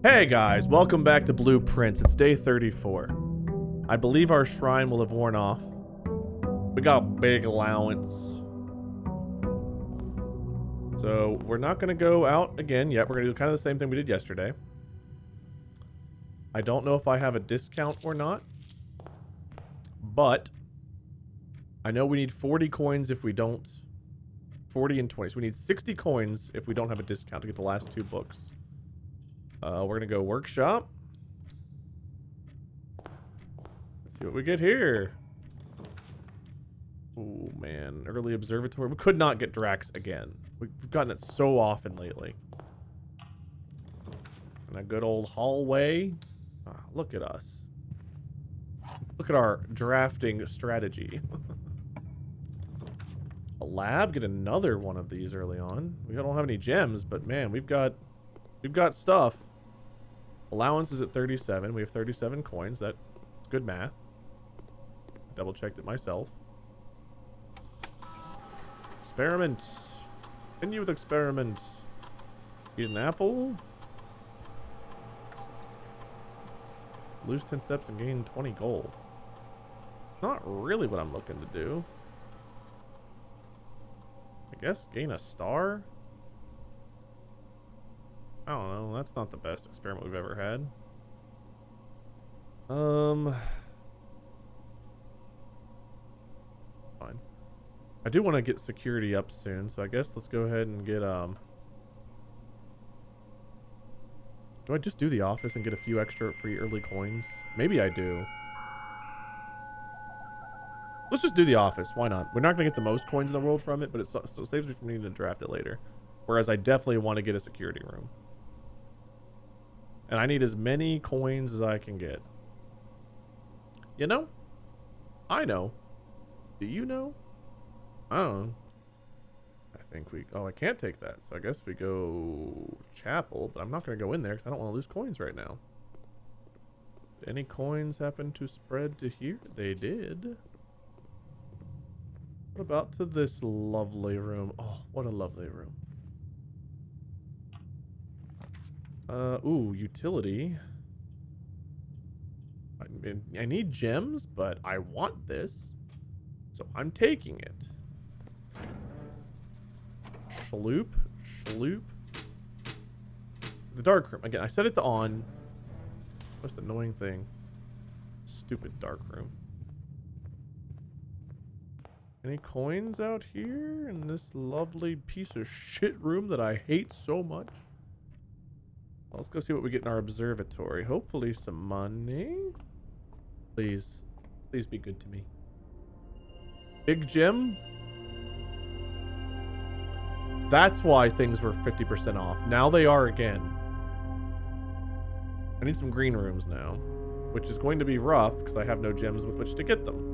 Hey guys, welcome back to Blueprints. It's day 34. I believe our shrine will have worn off. We got a big allowance. So we're not going to go out again yet. We're going to do kind of the same thing we did yesterday. I don't know if I have a discount or not. But I know we need 40 coins if we don't. 40 and 20. So we need 60 coins if we don't have a discount to get the last two books. We're going to go workshop. Let's see what we get here. Oh, man. Early observatory. We could not get Drax again. We've gotten it so often lately. And a good old hallway. Ah, look at us. Look at our drafting strategy. A lab. Get another one of these early on. We don't have any gems, but man, we've got stuff. Allowance is at 37. We have 37 coins. That's good math. Double checked it myself. Experiment. Continue with experiment. Eat an apple. Lose 10 steps and gain 20 gold. Not really what I'm looking to do. I guess gain a star? I don't know. That's not the best experiment we've ever had. Fine. I do want to get security up soon, so I guess let's go ahead and get, do I just do the office and get a few extra free early coins? Maybe I do. Let's just do the office. Why not? We're not going to get the most coins in the world from it, but it saves me from needing to draft it later. Whereas I definitely want to get a security room. And I need as many coins as I can get. You know? I know. Do you know? I don't know. I think we... Oh, I can't take that. So I guess we go... Chapel. But I'm not going to go in there because I don't want to lose coins right now. Did any coins happen to spread to here? They did. What about to this lovely room? Oh, what a lovely room. Ooh, utility. I need gems, but I want this. So I'm taking it. Shloop. The dark room. Again, I set it to on. Most annoying thing. Stupid dark room. Any coins out here in this lovely piece of shit room that I hate so much? Let's go see what we get in our observatory. Hopefully some money. Please. Please be good to me. Big gym. That's why things were 50% off. Now they are again. I need some green rooms now. Which is going to be rough because I have no gems with which to get them.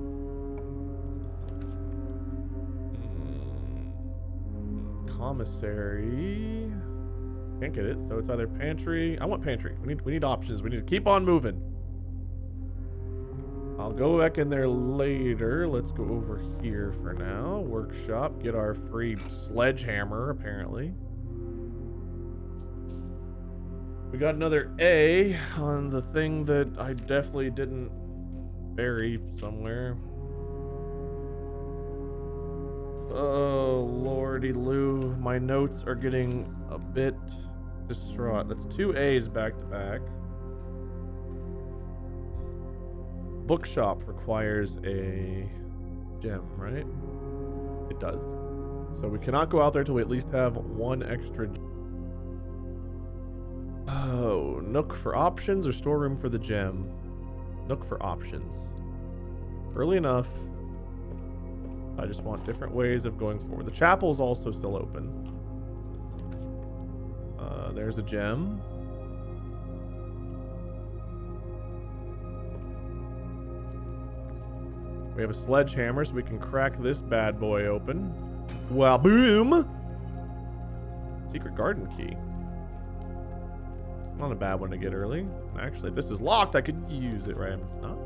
Commissary. Can't get it, so it's either pantry. I want pantry. We need options. We need to keep on moving. I'll go back in there later. Let's go over here for now. Workshop. Get our free sledgehammer, apparently. We got another A on the thing that I definitely didn't bury somewhere. Oh, lordy Lou. My notes are getting a bit distraught. That's 2 A's back to back. Bookshop requires a gem, right? It does. So we cannot go out there till we at least have one extra. Oh, nook for options or storeroom for the gem? Nook for options. Early enough. I just want different ways of going forward. The chapel is also still open. There's a gem. We have a sledgehammer, so we can crack this bad boy open. Well, boom! Secret garden key. It's not a bad one to get early. Actually, if this is locked, I could use it, right? It's not.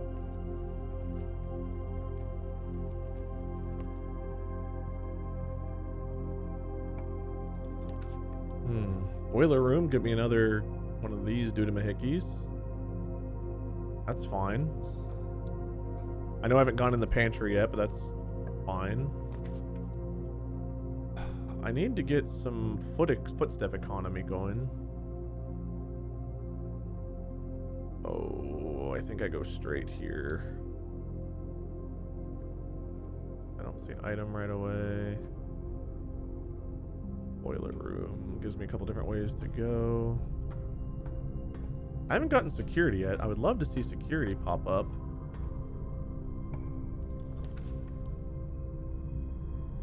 Boiler room, give me another one of these doodah-mahickeys. That's fine. I know I haven't gone in the pantry yet, but that's fine. I need to get some footstep economy going. Oh, I think I go straight here. I don't see an item right away. Boiler room gives me a couple different ways to go. I haven't gotten security yet. I would love to see security pop up.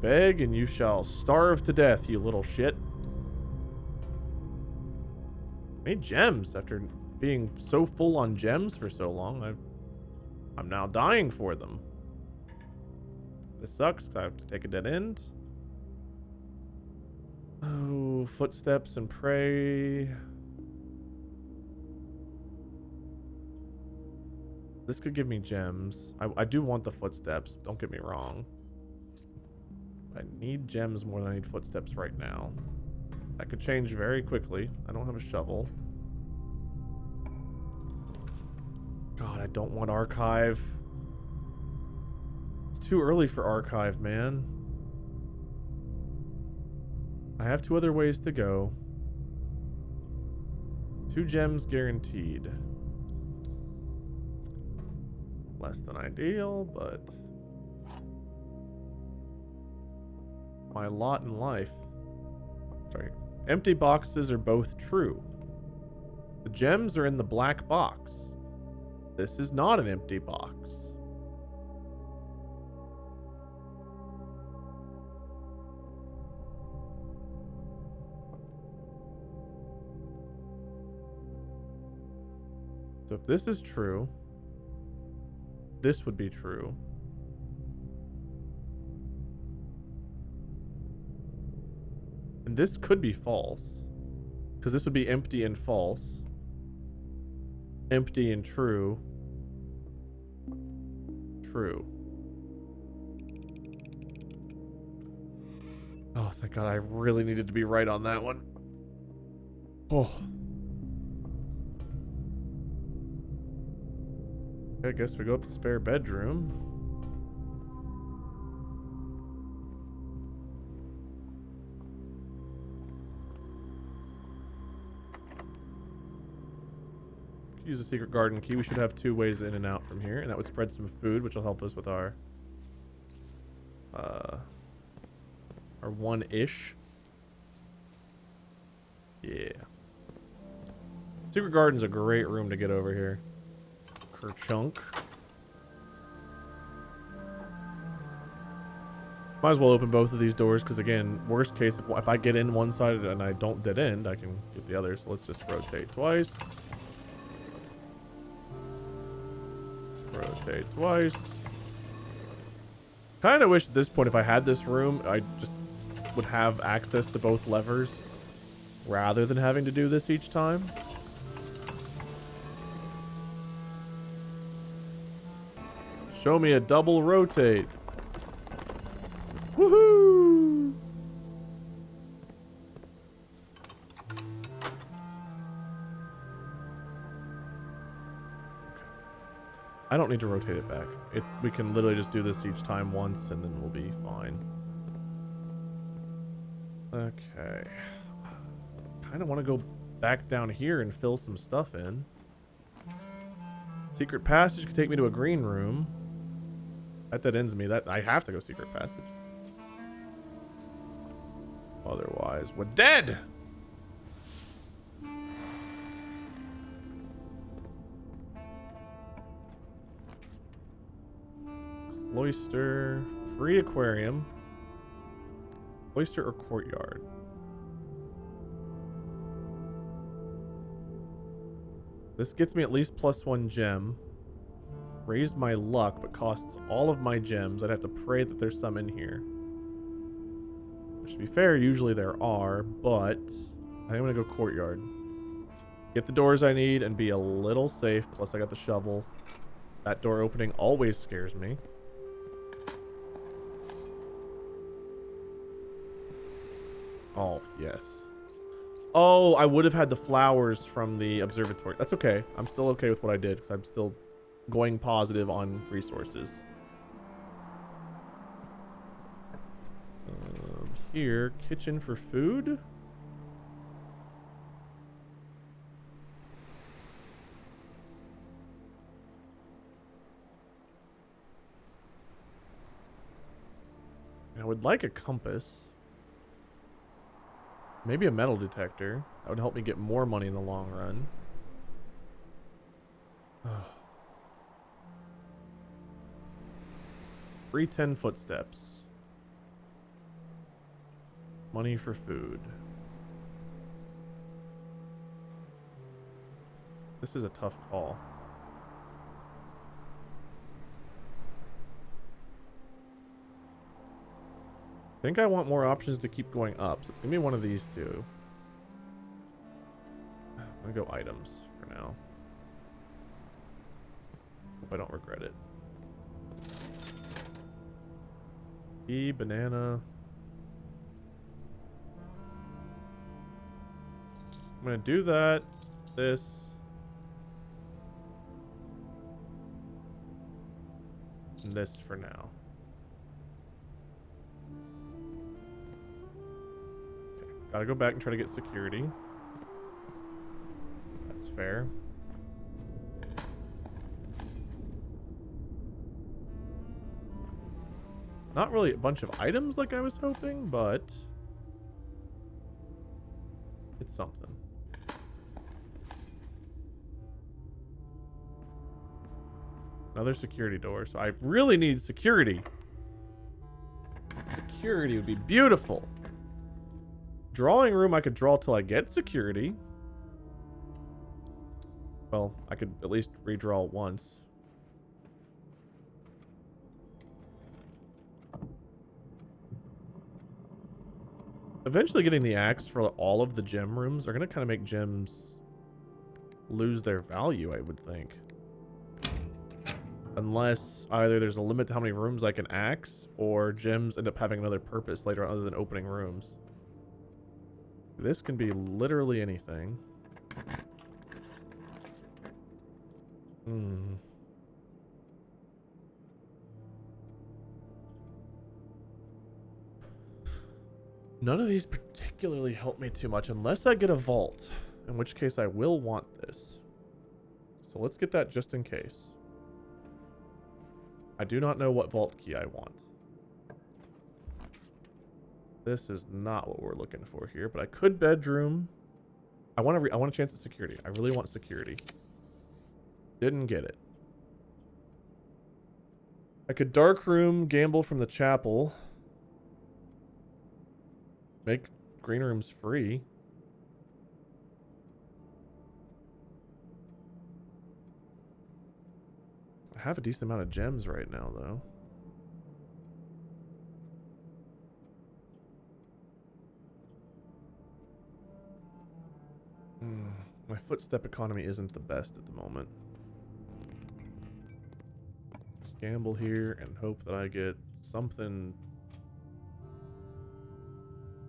Beg and you shall starve to death, you little shit. I need gems after being so full on gems for so long. I'm now dying for them. This sucks 'cause I have to take a dead end. Oh, footsteps and prey. This could give me gems. I do want the footsteps, don't get me wrong. I need gems more than I need footsteps right now. That could change very quickly. I don't have a shovel. God, I don't want archive. It's too early for archive, man. I have 2 other ways to go. 2 gems guaranteed. Less than ideal, but my lot in life. Sorry. Empty boxes are both true. The gems are in the black box. This is not an empty box. So if this is true, this would be true. And this could be false, because this would be empty and false. Empty and true. True. Oh, thank God. I really needed to be right on that one. Oh. I guess we go up to spare bedroom. Use a secret garden key. We should have 2 ways in and out from here, and that would spread some food, which will help us with our 1-ish. Yeah. Secret garden's a great room to get over here. Kerchunk. Might as well open both of these doors, because again, worst case, if I get in one side and I don't dead end, I can get the other. So let's just rotate twice. Rotate twice. Kind of wish at this point, if I had this room, I just would have access to both levers rather than having to do this each time. Show me a double rotate. Woohoo! I don't need to rotate it back. We can literally just do this each time once and then we'll be fine. Okay. Kind of want to go back down here and fill some stuff in. Secret passage could take me to a green room. That ends me. That I have to go secret passage. Otherwise, we're dead. Cloister, free aquarium, cloister or courtyard. This gets me at least +1 gem. Raised my luck, but costs all of my gems. I'd have to pray that there's some in here. Which, to be fair, usually there are, but I think I'm gonna go courtyard. Get the doors I need and be a little safe. Plus, I got the shovel. That door opening always scares me. Oh, yes. Oh, I would have had the flowers from the observatory. That's okay. I'm still okay with what I did because I'm still going positive on resources. Here, kitchen for food. I would like a compass. Maybe a metal detector. That would help me get more money in the long run. 310 footsteps. Money for food. This is a tough call. I think I want more options to keep going up, so it's gonna be one of these two. I'm gonna go items for now. Hope I don't regret it. Banana. I'm gonna do that. This. And this for now. Okay, gotta go back and try to get security. That's fair. Not really a bunch of items like I was hoping, but it's something. Another security door. So I really need security. Security would be beautiful. Drawing room I could draw till I get security. Well, I could at least redraw once. Eventually getting the axe for all of the gem rooms are going to kind of make gems lose their value, I would think. Unless either there's a limit to how many rooms I can axe, or gems end up having another purpose later on other than opening rooms. This can be literally anything. None of these particularly help me too much unless I get a vault, in which case I will want this. So let's get that just in case. I do not know what vault key I want. This is not what we're looking for here, but I could bedroom. I want a chance at security. I really want security. Didn't get it. I could dark room, gamble from the chapel. Make green rooms free. I have a decent amount of gems right now, though. My footstep economy isn't the best at the moment. Let's gamble here and hope that I get something.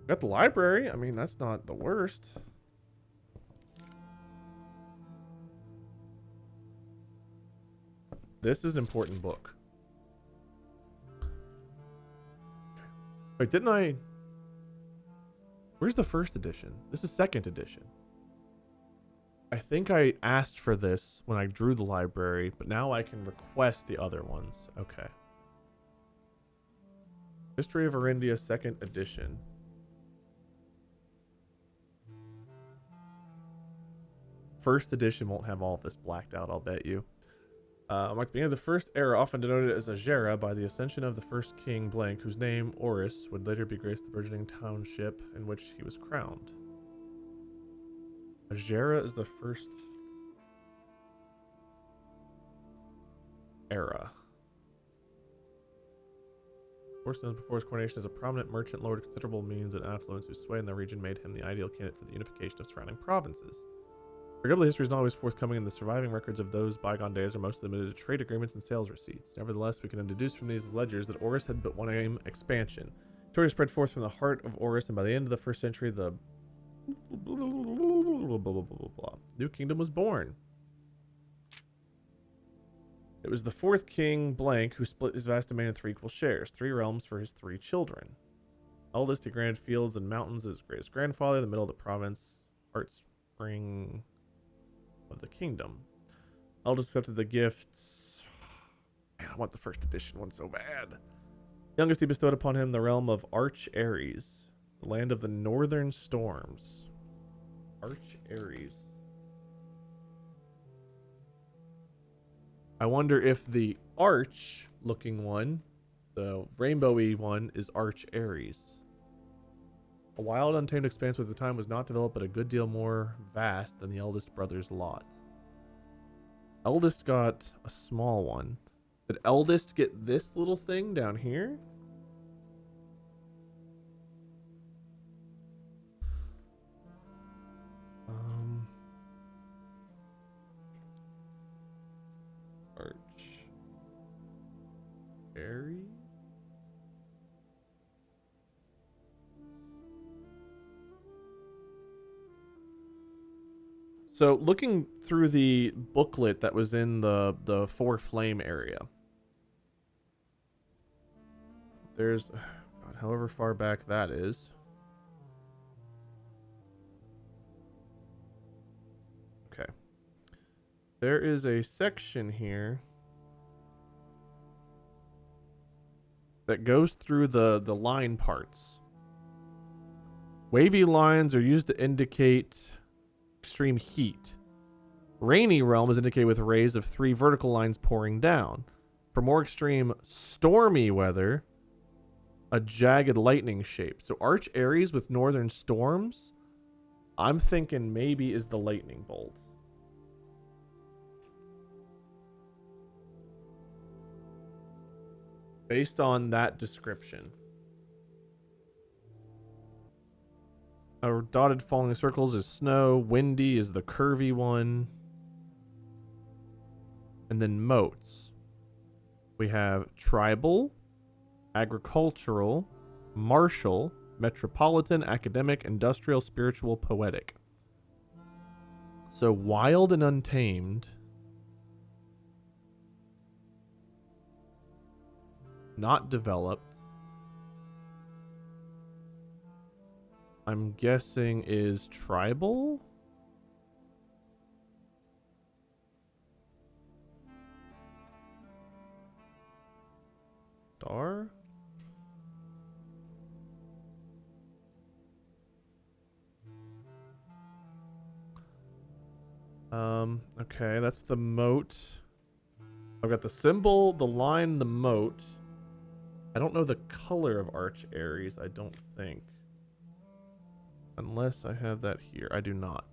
Got the library. I mean, that's not the worst. This is an important book. Wait, didn't I? Where's the first edition? This is second edition. I think I asked for this when I drew the library, but now I can request the other ones. Okay. History of Arindia, second edition. First edition won't have all of this blacked out, I'll bet you. Marked the beginning of the first era, often denoted as Agera by the ascension of the first king blank, whose name, Oris, would later be graced the burgeoning township in which he was crowned. Agera is the first era. Before his coronation as a prominent merchant lord of considerable means and affluence whose sway in the region made him the ideal candidate for the unification of surrounding provinces. Regrettably, history is not always forthcoming, and the surviving records of those bygone days are mostly limited to trade agreements and sales receipts. Nevertheless, we can deduce from these ledgers that Oris had but one aim: expansion. Territory spread forth from the heart of Oris, and by the end of the first century, the New kingdom was born. It was the fourth king, Blank, who split his vast domain in 3 equal shares, 3 realms for his 3 children. Eldest, he granted fields and mountains as greatest grandfather, the middle of the province, heart spring of the kingdom. Eldest accepted the gifts. Man, I want the first edition one so bad. Youngest, he bestowed upon him the realm of Arch Ares, the land of the northern storms. Arch Ares. I wonder if the arch looking one, the rainbowy one, is Arch Ares. A wild, untamed expanse with the time was not developed, but a good deal more vast than the eldest brother's lot. Eldest got a small one. Did eldest get this little thing down here? Arch Ares? So looking through the booklet that was in the 4 flame area, there's God, however far back that is. Okay. There is a section here that goes through the line parts. Wavy lines are used to indicate extreme heat. Rainy realm is indicated with rays of 3 vertical lines pouring down. For more extreme stormy weather, a jagged lightning shape. So Arch Ares with northern storms, I'm thinking maybe is the lightning bolt. Based on that description. Our dotted falling circles is snow. Windy is the curvy one. And then moats. We have tribal, agricultural, martial, metropolitan, academic, industrial, spiritual, poetic. So wild and untamed. Not developed. I'm guessing is tribal? Star? Okay, that's the moat. I've got the symbol, the line, the moat. I don't know the color of Arch Ares, I don't think. Unless I have that here. I do not.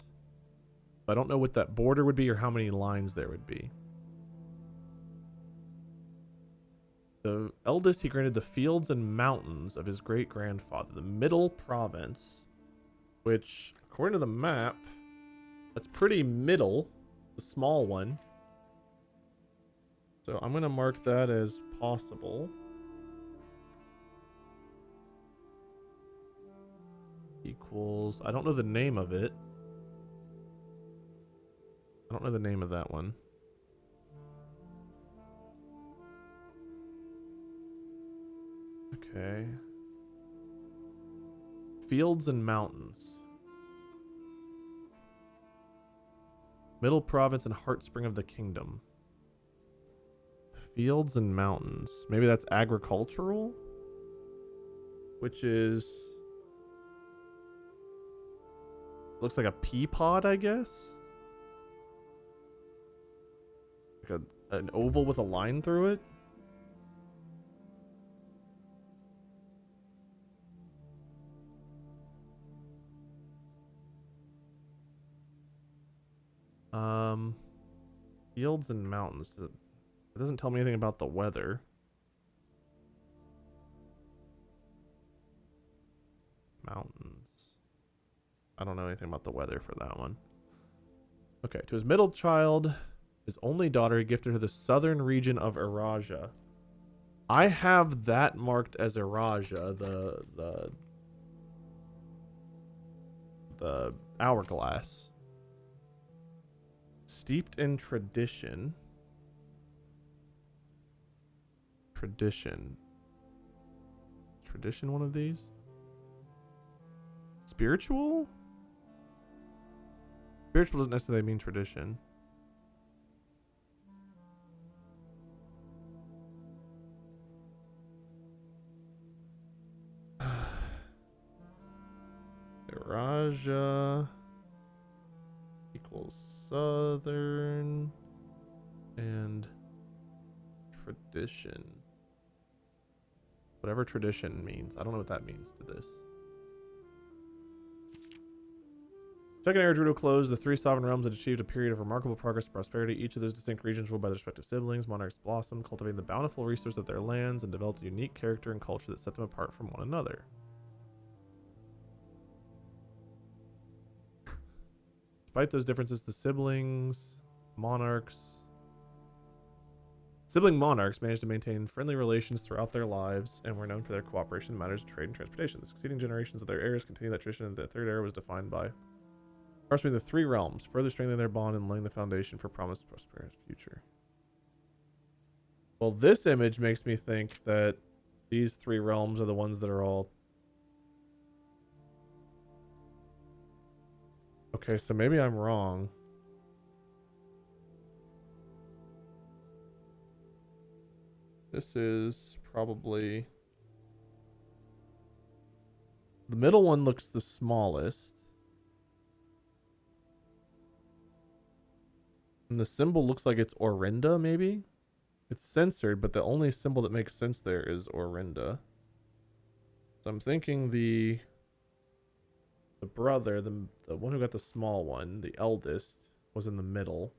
I don't know what that border would be or how many lines there would be. The eldest, he granted the fields and mountains of his great-grandfather, the middle province, which, according to the map, that's pretty middle, the small one. So I'm going to mark that as possible. Equals, I don't know the name of it. I don't know the name of that one. Okay. Fields and mountains. Middle province and heart spring of the kingdom. Fields and mountains. Maybe that's agricultural? Which is... looks like a pea pod, I guess? Like an oval with a line through it? Fields and mountains. It doesn't tell me anything about the weather. Mountains. I don't know anything about the weather for that one. Okay, to his middle child, his only daughter, he gifted her the southern region of Erasia. I have that marked as Erasia, the hourglass. Steeped in tradition. Tradition. Tradition, one of these? Spiritual? Spiritual doesn't necessarily mean tradition. Raja equals southern and tradition. Whatever tradition means. I don't know what that means to this. Second era Druido closed. The three sovereign realms had achieved a period of remarkable progress and prosperity. Each of those distinct regions ruled by their respective siblings. Monarchs blossomed, cultivating the bountiful resource of their lands, and developed a unique character and culture that set them apart from one another. Despite those differences, the sibling monarchs managed to maintain friendly relations throughout their lives and were known for their cooperation in matters of trade and transportation. The succeeding generations of their heirs continued that tradition, and the third era was defined by between the three realms, further strengthening their bond and laying the foundation for promised prosperous future. Well, this image makes me think that these three realms are the ones that are all... Okay, so maybe I'm wrong. This is probably... The middle one looks the smallest. And the symbol looks like it's Orinda, maybe? It's censored, but the only symbol that makes sense there is Orinda. So I'm thinking the brother, the one who got the small one, the eldest, was in the middle.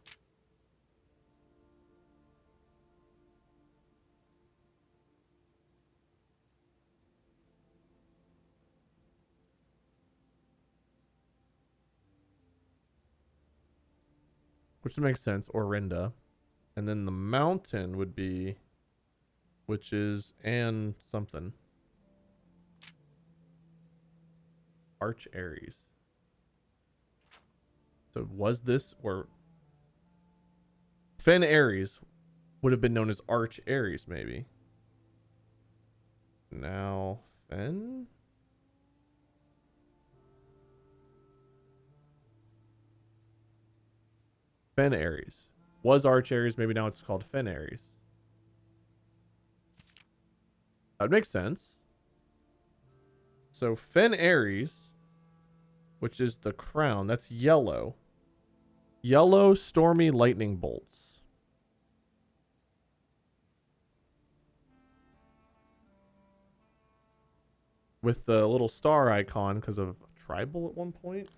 Which makes sense, Orinda. And then the mountain would be, which is Anne something. Arch Aries. So was this, or Fen Aries would have been known as Arch Aries, maybe. Now Fen? Fen Aries. Was Arch Aries, maybe now it's called Fen Aries. That would make sense. So Fen Aries, which is the crown, that's yellow. Yellow stormy lightning bolts. With the little star icon because of tribal at one point.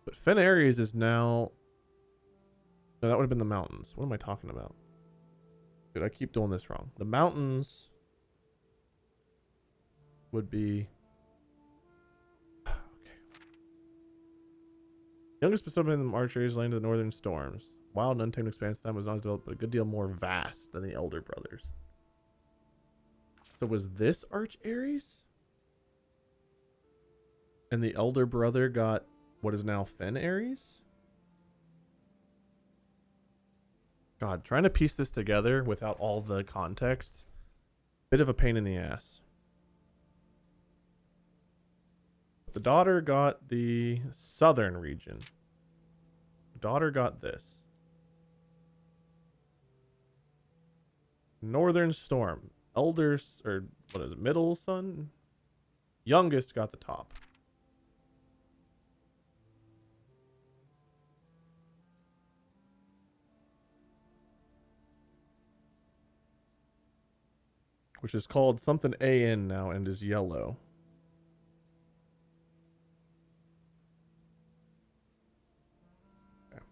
But Fen Aries is now... No, that would have been the mountains. What am I talking about? Dude, I keep doing this wrong. The mountains would be... Okay. Youngest bestowed in the Arch Aries land of the northern storms. Wild and untamed expanse time was not as developed, but a good deal more vast than the elder brothers. So was this Arch Aries? And the elder brother got what is now Fen Aries? God, trying to piece this together without all the context. Bit of a pain in the ass. The daughter got the southern region. The daughter got this. Northern storm. Elders, or what is it, middle son? Youngest got the top. Which is called something AN now and is yellow. Okay.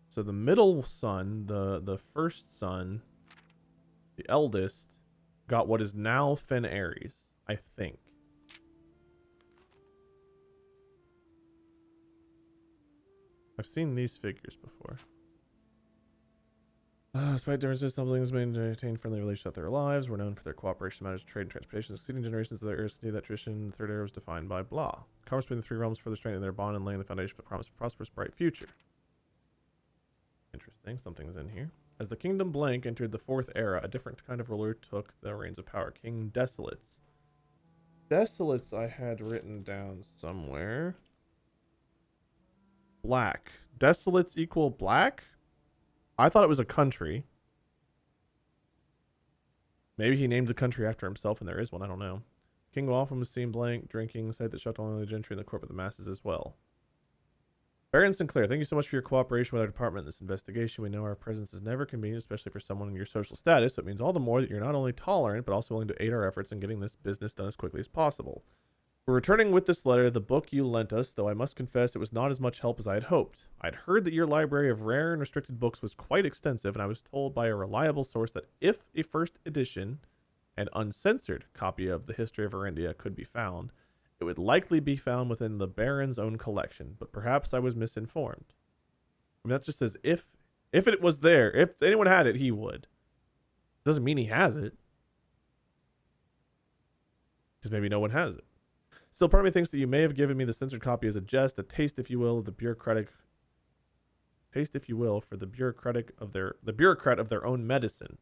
So the middle son, the first son, the eldest, got what is now Fen Aries, I think. I've seen these figures before. Despite differences, some buildings maintain friendly relations throughout their lives. We're known for their cooperation matters of trade and transportation. Succeeding generations of their heirs continue that tradition. The third era was defined by blah. Commerce between the three realms further strengthening their bond and laying the foundation for the promise of a prosperous, bright future. Interesting. Something's in here. As the kingdom blank entered the fourth era, a different kind of ruler took the reins of power. King Desolates. Desolates I had written down somewhere. Black. Desolates equal black? I thought it was a country. Maybe he named the country after himself and there is one. I don't know. King Waltham was seen blank, drinking, sight that shut only the gentry and the court, but the masses as well. Baron Sinclair, thank you so much for your cooperation with our department in this investigation. We know our presence is never convenient, especially for someone in your social status, so it means all the more that you're not only tolerant, but also willing to aid our efforts in getting this business done as quickly as possible. We're returning with this letter, the book you lent us, though I must confess it was not as much help as I had hoped. I'd heard that your library of rare and restricted books was quite extensive, and I was told by a reliable source that if a first edition and uncensored copy of the History of Erendia could be found, it would likely be found within the Baron's own collection, but perhaps I was misinformed. I mean, that just says if it was there, if anyone had it, he would. Doesn't mean he has it. Because maybe no one has it. Still, part of me thinks that you may have given me the censored copy as a jest, a taste, if you will, of the bureaucratic for the bureaucrat of their own medicine.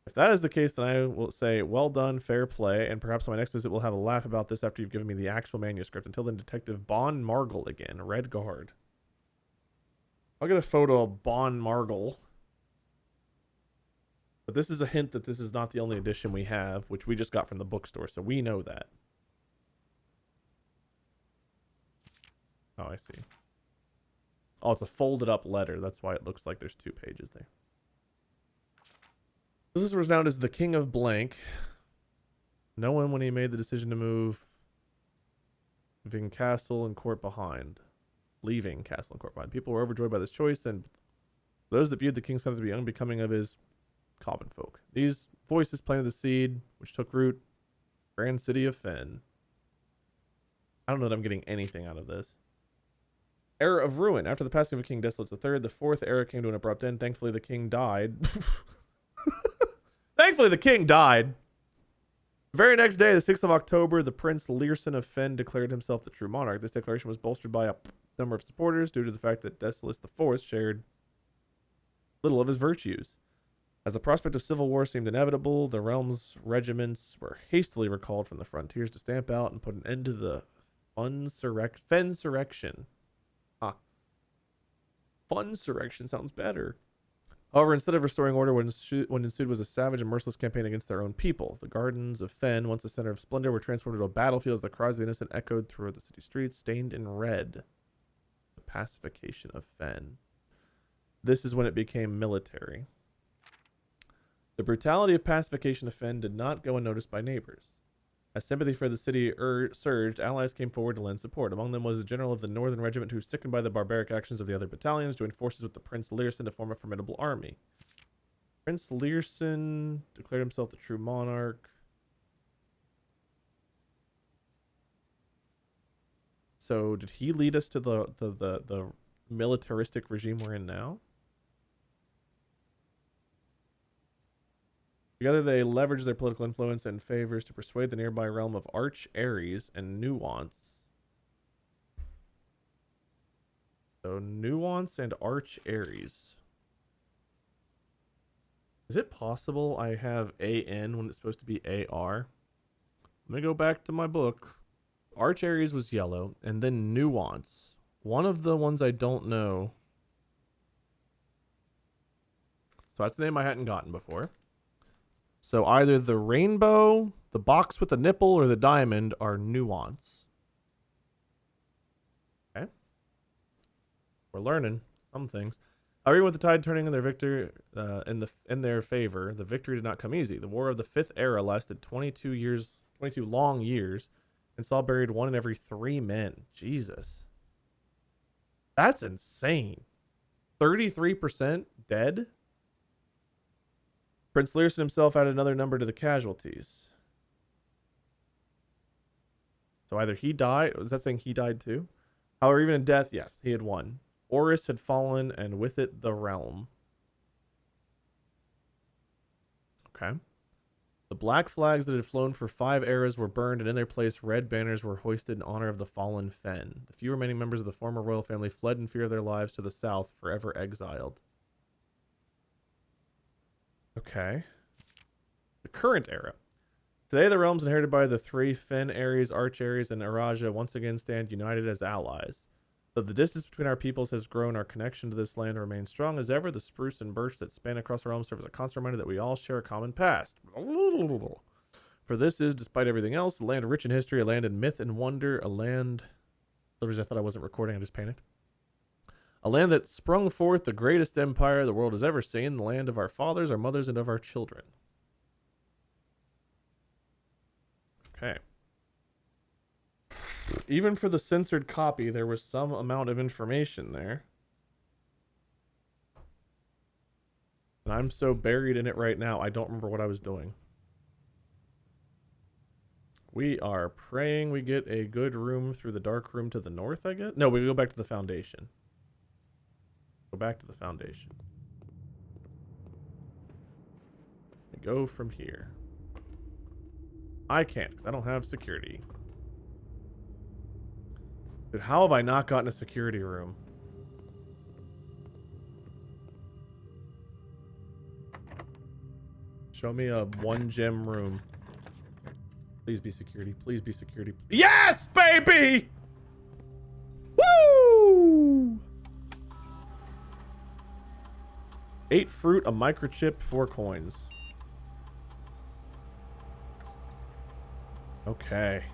If that is the case, then I will say, well done, fair play, and perhaps on my next visit we'll have a laugh about this after you've given me the actual manuscript. Until then, Detective Bon Margle again, Red Guard. I'll get a photo of Bon Margle. But this is a hint that this is not the only edition we have, which we just got from the bookstore, so we know that. Oh, I see. Oh, it's a folded up letter. That's why it looks like there's 2 pages there. This is renowned as the King of Blank. No one when he made the decision to move, leaving castle and court behind. People were overjoyed by this choice, and those that viewed the king's coming to be unbecoming of his common folk. These voices planted the seed, which took root. Grand city of Fen. I don't know that I'm getting anything out of this. Era of Ruin. After the passing of King Desolates III, the fourth era came to an abrupt end. Thankfully, the king died. Thankfully, the king died. The very next day, the 6th of October, the Prince Learson of Fen declared himself the true monarch. This declaration was bolstered by a number of supporters due to the fact that Desolates IV shared little of his virtues. As the prospect of civil war seemed inevitable, the realm's regiments were hastily recalled from the frontiers to stamp out and put an end to the Fensurrection. Funsurrection sounds better. However, instead of restoring order, what ensued was a savage and merciless campaign against their own people. The gardens of Fen, once a center of splendor, were transformed into a battlefield as the cries of the innocent echoed through the city streets, stained in red. The pacification of Fen. This is when it became military. The brutality of pacification of Fen did not go unnoticed by neighbors. As sympathy for the city surged, allies came forward to lend support. Among them was a general of the Northern Regiment who, sickened by the barbaric actions of the other battalions, joined forces with the Prince Learson to form a formidable army. Prince Learson declared himself the true monarch. So did he lead us to the militaristic regime we're in now? Together they leveraged their political influence and favors to persuade the nearby realm of Arch Ares and Nuance. So Nuance and Arch Ares. Is it possible I have AN when it's supposed to be AR? Let me go back to my book. Arch Ares was yellow, and then Nuance. One of the ones I don't know. So that's a name I hadn't gotten before. So either the rainbow, the box with the nipple, or the diamond are Nuance. Okay. We're learning some things. However, with the tide turning in their their favor, the victory did not come easy. The War of the Fifth Era lasted 22 long years, and saw buried 1 in every 3 men. Jesus. That's insane. 33% dead? Prince Learson himself added another number to the casualties. So either he died, was that saying he died too? However, even in death, yes, he had won. Horus had fallen, and with it, the realm. Okay. The black flags that had flown for 5 eras were burned, and in their place, red banners were hoisted in honor of the fallen Fen. The few remaining members of the former royal family fled in fear of their lives to the south, forever exiled. Okay. The current era. Today, the realms inherited by the 3 Fen, Ares, Arch Ares, and Araja once again stand united as allies. Though the distance between our peoples has grown, our connection to this land remains strong as ever. The spruce and birch that span across our realms serve as a constant reminder that we all share a common past. For this is, despite everything else, a land rich in history, a land in myth and wonder, a land... For the reason I thought I wasn't recording, I just panicked. A land that sprung forth the greatest empire the world has ever seen, the land of our fathers, our mothers, and of our children. Okay. Even for the censored copy, there was some amount of information there. And I'm so buried in it right now, I don't remember what I was doing. We are praying we get a good room through the dark room to the north, I guess? No, we go back to the foundation. Go back to the foundation. We go from here. I can't, because I don't have security. Dude, how have I not gotten a security room? Show me a 1 gem room. Please be security. Please be security. Yes, baby! Woo! 8 fruit, a microchip, 4 coins. Okay.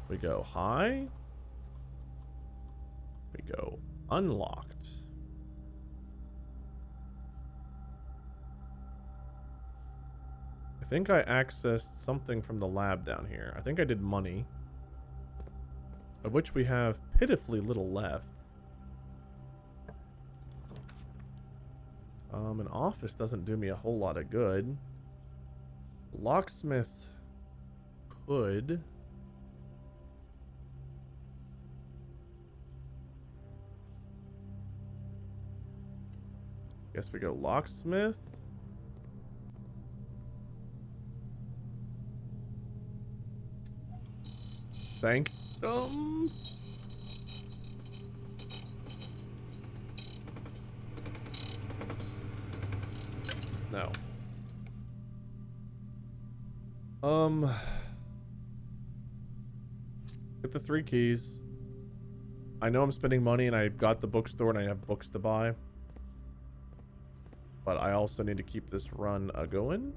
We go high. We go unlocked. I think I accessed something from the lab down here. I think I did money, of which we have pitifully little left. An office doesn't do me a whole lot of good. Locksmith could. Guess we go locksmith. Sanctum. No. Get the 3 keys. I know I'm spending money and I got the bookstore and I have books to buy. But I also need to keep this run going.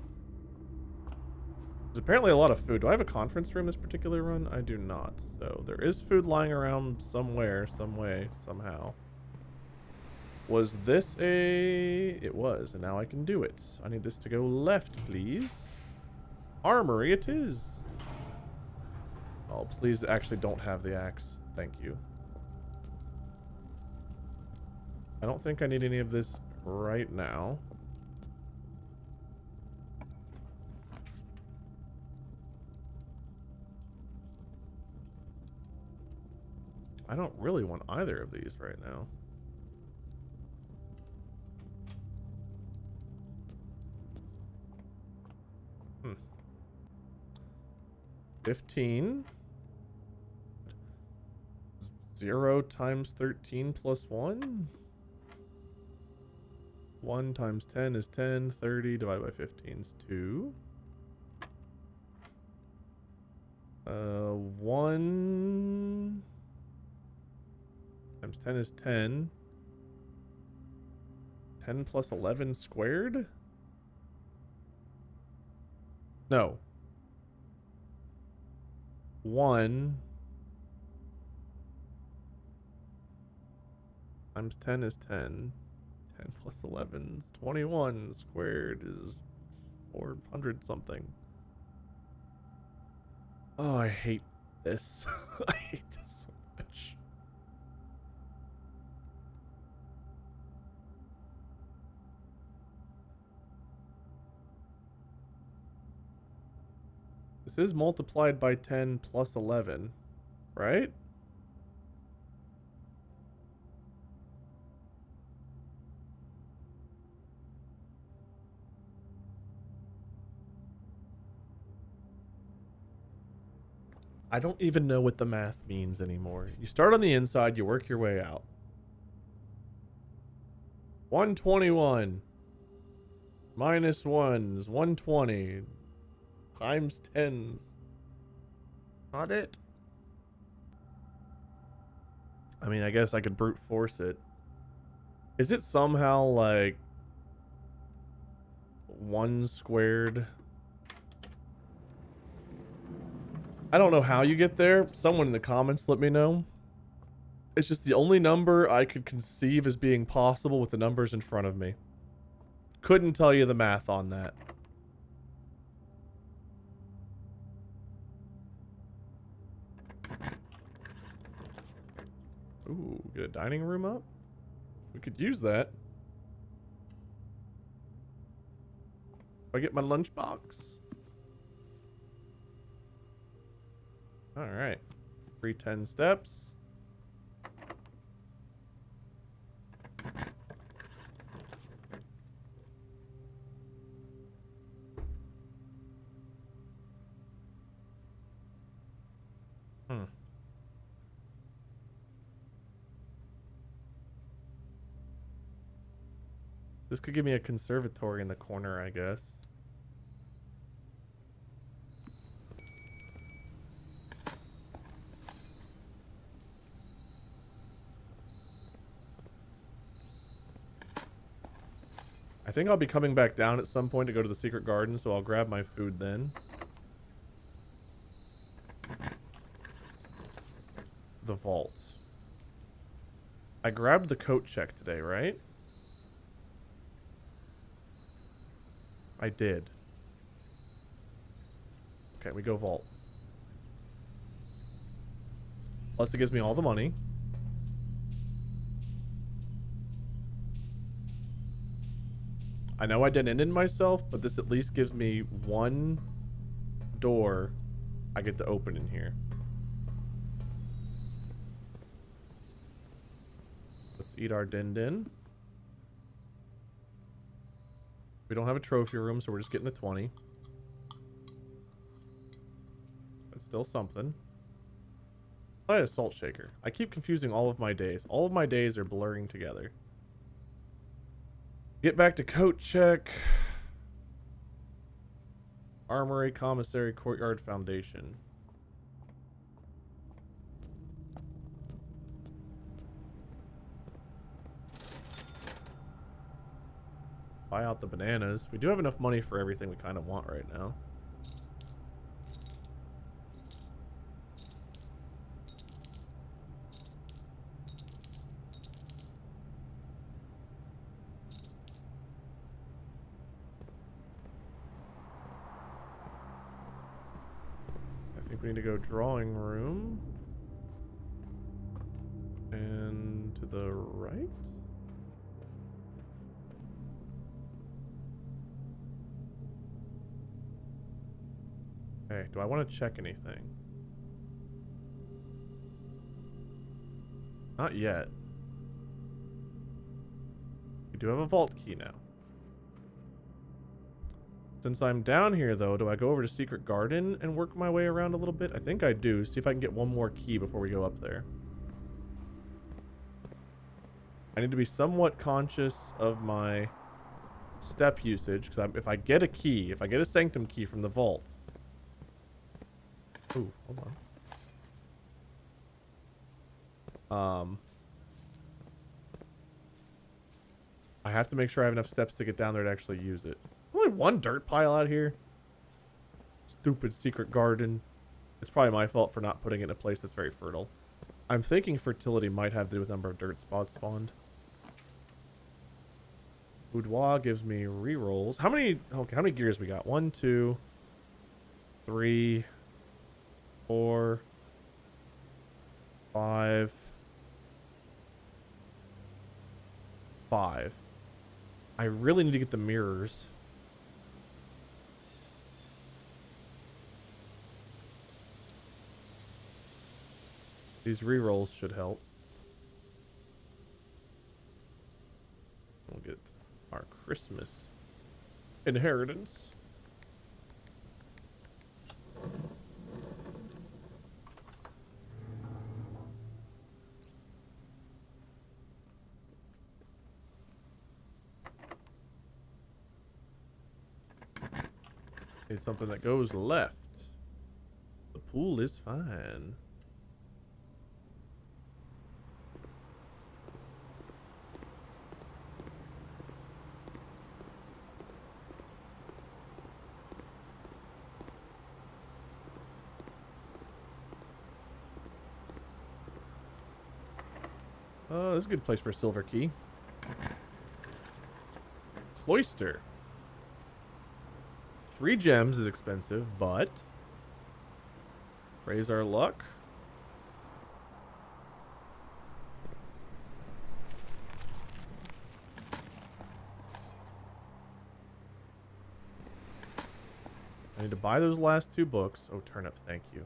There's apparently a lot of food. Do I have a conference room this particular run? I do not. So there is food lying around somewhere, some way, somehow. Was this a... It was, and now I can do it. I need this to go left, please. Armory it is. Oh, please actually don't have the axe. Thank you. I don't think I need any of this right now. I don't really want either of these right now. Hmm. 15. 0 times 13 plus 1. 1 times 10 is 10. 30 divided by 15 is 2. 1 times 10 is 10. 10 plus 11 squared? No. 1 times 10 is 10. 10 plus 11 is 21. Squared is 400 something. Oh, I hate this. I hate this so much. This is multiplied by 10 plus 11, right? I don't even know what the math means anymore. You start on the inside, you work your way out. 121 minus 1 is 120 times 10's not it. I mean, I guess I could brute force it. Is it somehow like 1 squared? I don't know how you get there. Someone in the comments let me know. It's just the only number I could conceive as being possible with the numbers in front of me. Couldn't tell you the math on that. Ooh, get a dining room up? We could use that. I get my lunchbox. Alright. Free 10 steps. This could give me a conservatory in the corner, I guess. I think I'll be coming back down at some point to go to the secret garden, so I'll grab my food then. The vault. I grabbed the coat check today, right? I did. Okay, we go vault. Plus it gives me all the money. I know I didn't end myself, but this at least gives me one door I get to open in here. Let's eat our din-din. We don't have a trophy room, so we're just getting the 20. That's still something. I had a salt shaker. I keep confusing all of my days. All of my days are blurring together. Get back to coat check. Armory, commissary, courtyard, foundation. Buy out the bananas. We do have enough money for everything we kind of want right now. I think we need to go drawing room. And to the right? Okay, do I want to check anything? Not yet. We do have a vault key now. Since I'm down here, though, do I go over to Secret Garden and work my way around a little bit? I think I do. See if I can get one more key before we go up there. I need to be somewhat conscious of my step usage, because if I get a key, if I get a Sanctum key from the vault... Ooh, hold on. I have to make sure I have enough steps to get down there to actually use it. Only one dirt pile out here. Stupid secret garden. It's probably my fault for not putting it in a place that's very fertile. I'm thinking fertility might have to do with the number of dirt spots spawned. Boudoir gives me rerolls. How many? Okay, how many gears we got? 1, 2, 3, 4, 5. 5. I really need to get the mirrors. These rerolls should help. We'll get our Christmas inheritance. It's something that goes left. The pool is fine. This is a good place for a silver key. Cloister. 3 gems is expensive, but raise our luck. I need to buy those last 2 books. Oh, turnip, thank you.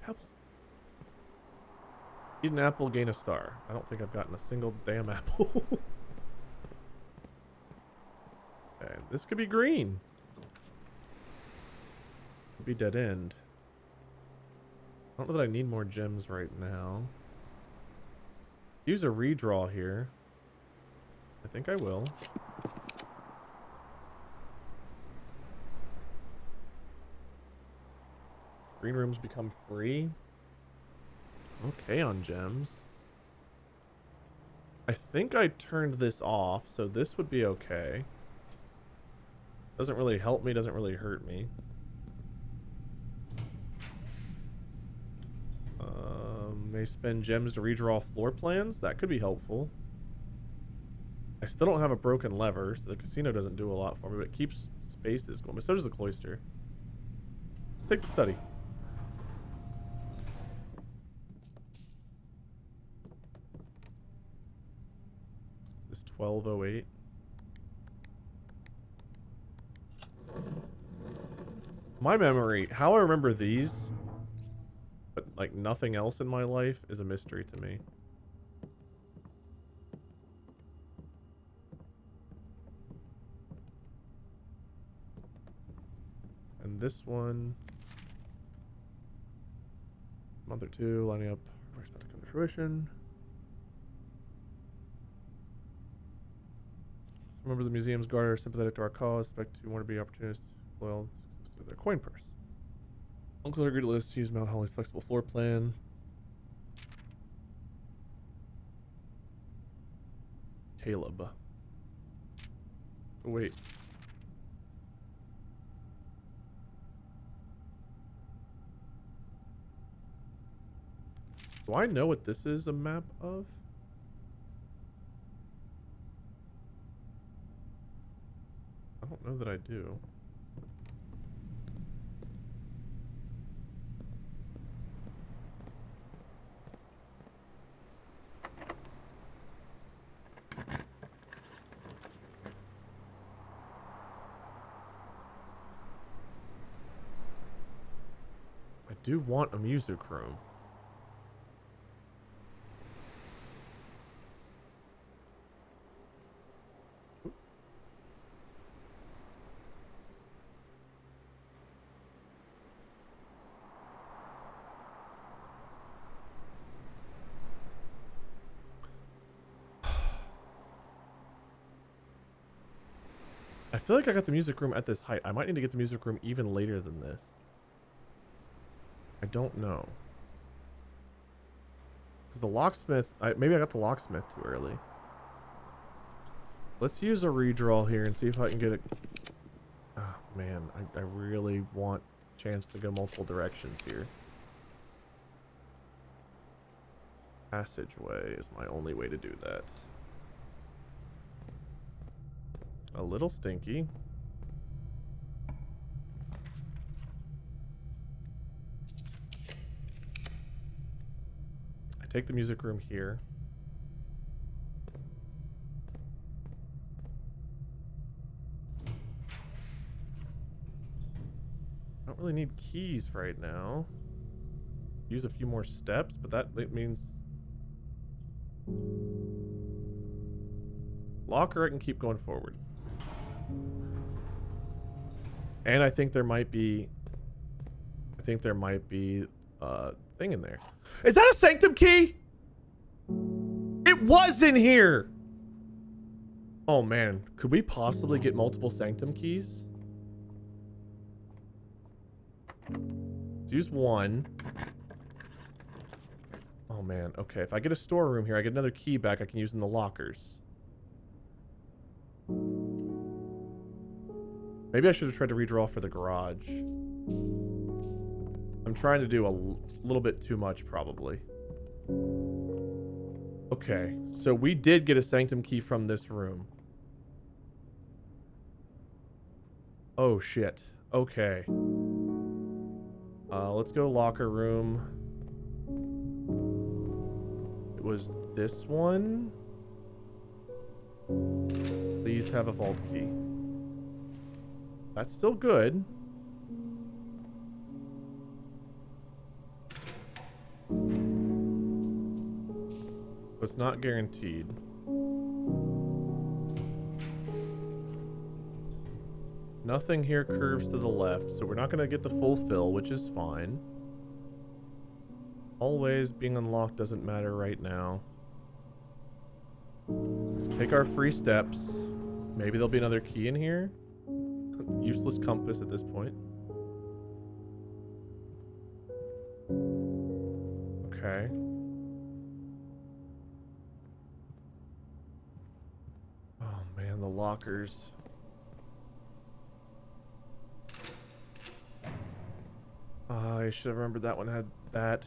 Pebble. Eat an apple, gain a star. I don't think I've gotten a single damn apple. Okay, this could be green. Could be dead end. I don't know that I need more gems right now. Use a redraw here. I think I will. Green rooms become free. Okay on gems. I think I turned this off, so this would be okay. Doesn't really help me, doesn't really hurt me. May spend gems to redraw floor plans. That could be helpful. I still don't have a broken lever, so the casino doesn't do a lot for me, but it keeps spaces going. But so does the cloister. Let's take the study. This is 1208. My memory, how I remember these, but like nothing else in my life, is a mystery to me. And this one, month or 2, lining up, where's about to come to fruition. Remember the museum's guard are sympathetic to our cause, expect to want to be opportunists, loyal to their coin purse. Uncle agreed to let us use Mount Holly's flexible floor plan. Caleb. Oh, wait. Do I know what this is a map of? I don't know that I do. I do want a music room. I feel like I got the music room at this height. I might need to get the music room even later than this. I don't know. Because the locksmith, maybe I got the locksmith too early. Let's use a redraw here and see if I can get it. Oh man, I really want a chance to go multiple directions here. Passageway is my only way to do that. A little stinky. I take the music room here. I don't really need keys right now. Use a few more steps, but that means locker I can keep going forward. And I think there might be a thing in there. Is that a Sanctum key? It was in here. Oh man, could we possibly get multiple Sanctum keys? Let's use one. Oh man, okay. If I get a storeroom here, I get another key back I can use in the lockers. Maybe I should have tried to redraw for the garage. I'm trying to do a little bit too much, probably. Okay, so we did get a Sanctum key from this room. Oh, shit. Okay. Let's go locker room. It was this one. Please have a vault key. That's still good. So it's not guaranteed. Nothing here curves to the left, so we're not going to get the full fill, which is fine. Always being unlocked doesn't matter right now. Let's take our free steps. Maybe there'll be another key in here. Useless compass at this point. Okay. Oh man, the lockers. I should have remembered that one had that.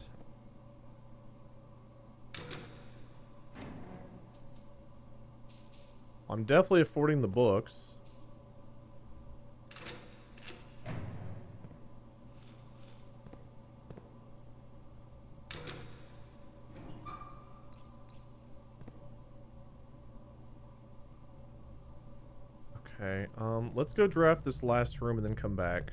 I'm definitely affording the books. Okay, let's go draft this last room and then come back.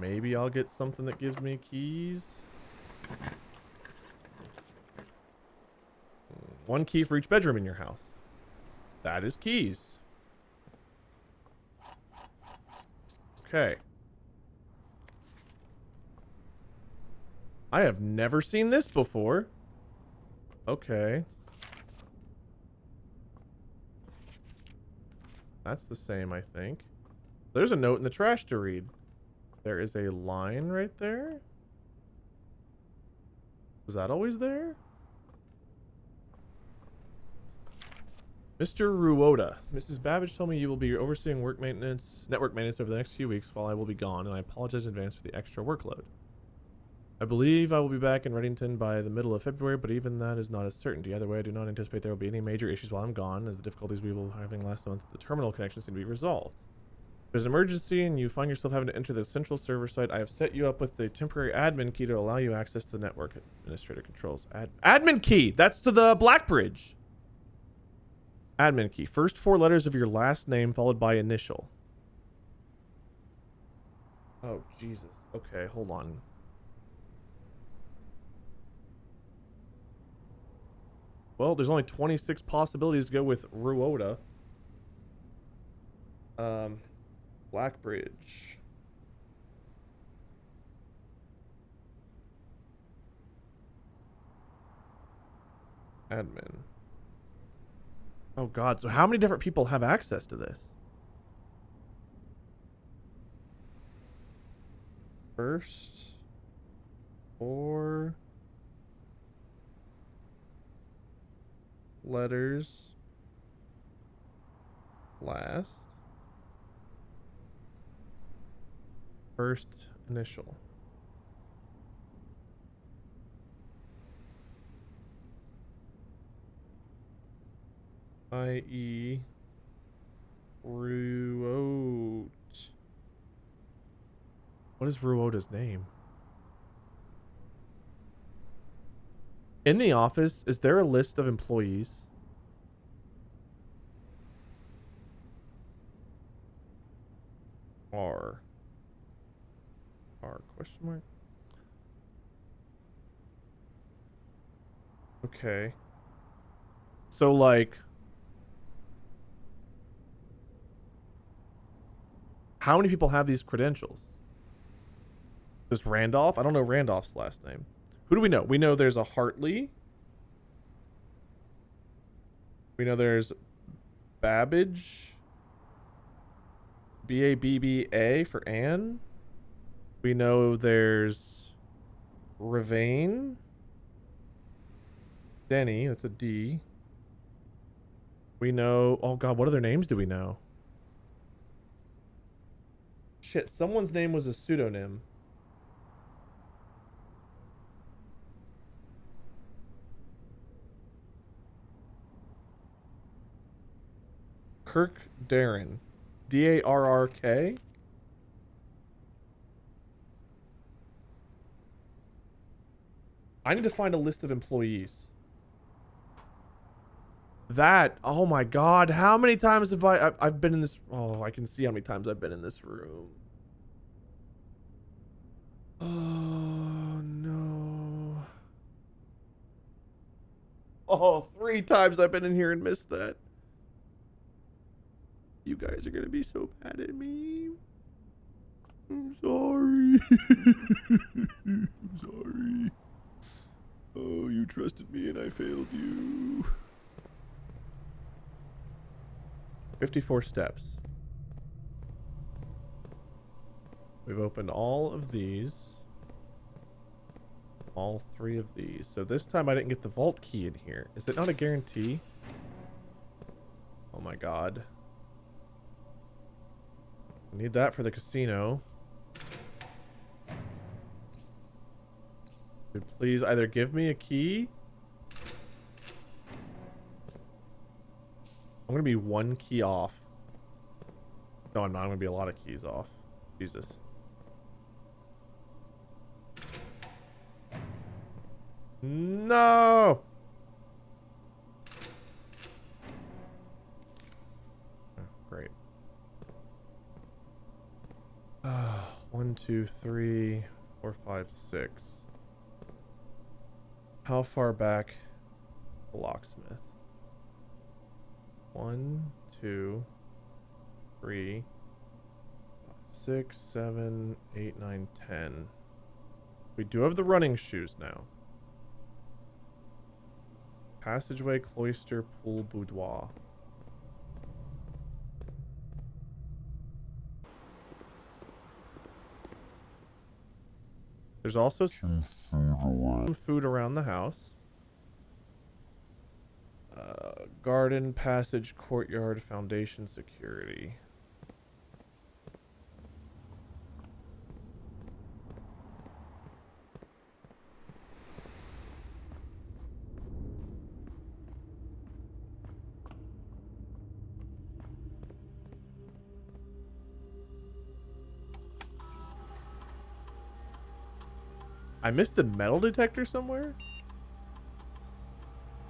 Maybe I'll get something that gives me keys. One key for each bedroom in your house. That is keys. Okay. I have never seen this before. Okay. That's the same, I think. There's a note in the trash to read. There is a line right there. Was that always there? Mr. Ruoda, Mrs. Babbage told me you will be overseeing network maintenance over the next few weeks while I will be gone, and I apologize in advance for the extra workload. I believe I will be back in Reddington by the middle of February, but even that is not a certainty. Either way, I do not anticipate there will be any major issues while I'm gone, as the difficulties we will having last month with the terminal connection seem to be resolved. If there's an emergency and you find yourself having to enter the central server site, I have set you up with the temporary admin key to allow you access to the network administrator controls. Admin key! That's to the BLACKBRIDGE! Admin key. First four letters of your last name followed by initial. Oh, Jesus. Okay, hold on. Well, there's only 26 possibilities to go with Ruoda. BLACKBRIDGE. Admin. Oh god, so how many different people have access to this? First four letters, last, first initial. I.e. Ruot. What is Ruoda's name? In the office, is there a list of employees? R question mark? Okay. So like, how many people have these credentials? Does Randolph? I don't know Randolph's last name. Who do we know? We know there's a Hartley. We know there's Babbage. B-A-B-B-A for Anne. We know there's Ravane. Denny, that's a D. We know... Oh, God, what other names do we know? Shit, someone's name was a pseudonym. Kirk Darren. D-A-R-R-K? I need to find a list of employees. That, oh my God, how many times have I've been in this, oh, I can see how many times I've been in this room. Oh no. Oh, 3 times I've been in here and missed that. You guys are gonna be so mad at me. I'm sorry. I'm sorry. Oh, you trusted me and I failed you. 54 steps. We've opened all of these. All 3 of these. So this time I didn't get the vault key in here. Is it not a guarantee? Oh my God. I need that for the casino. Dude, please either give me a key. I'm gonna be 1 key off. No, I'm not. I'm gonna be a lot of keys off. Jesus. No! Oh, great. 1, 2, 3, 4, 5, 6. How far back? The locksmith. 1, 2, 3, 6, 7, 8, 9, 10. We do have the running shoes now. Passageway, cloister, pool, boudoir. There's also some food around the house. Garden, passage, courtyard, foundation, security. I missed the metal detector somewhere?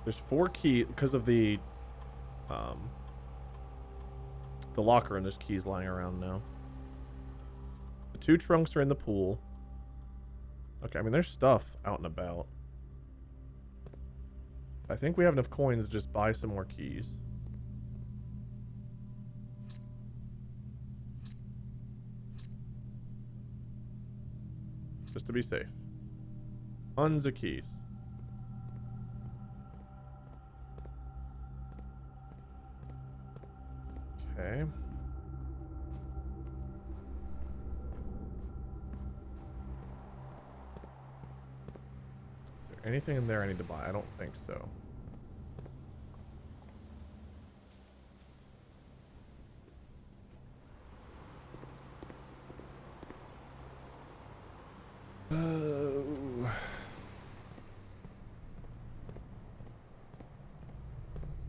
There's 4 keys because of the locker, and there's keys lying around now. The 2 trunks are in the pool. Okay, I mean, there's stuff out and about. I think we have enough coins to just buy some more keys. Just to be safe. Tons of keys. Okay. Is there anything in there I need to buy? I don't think so.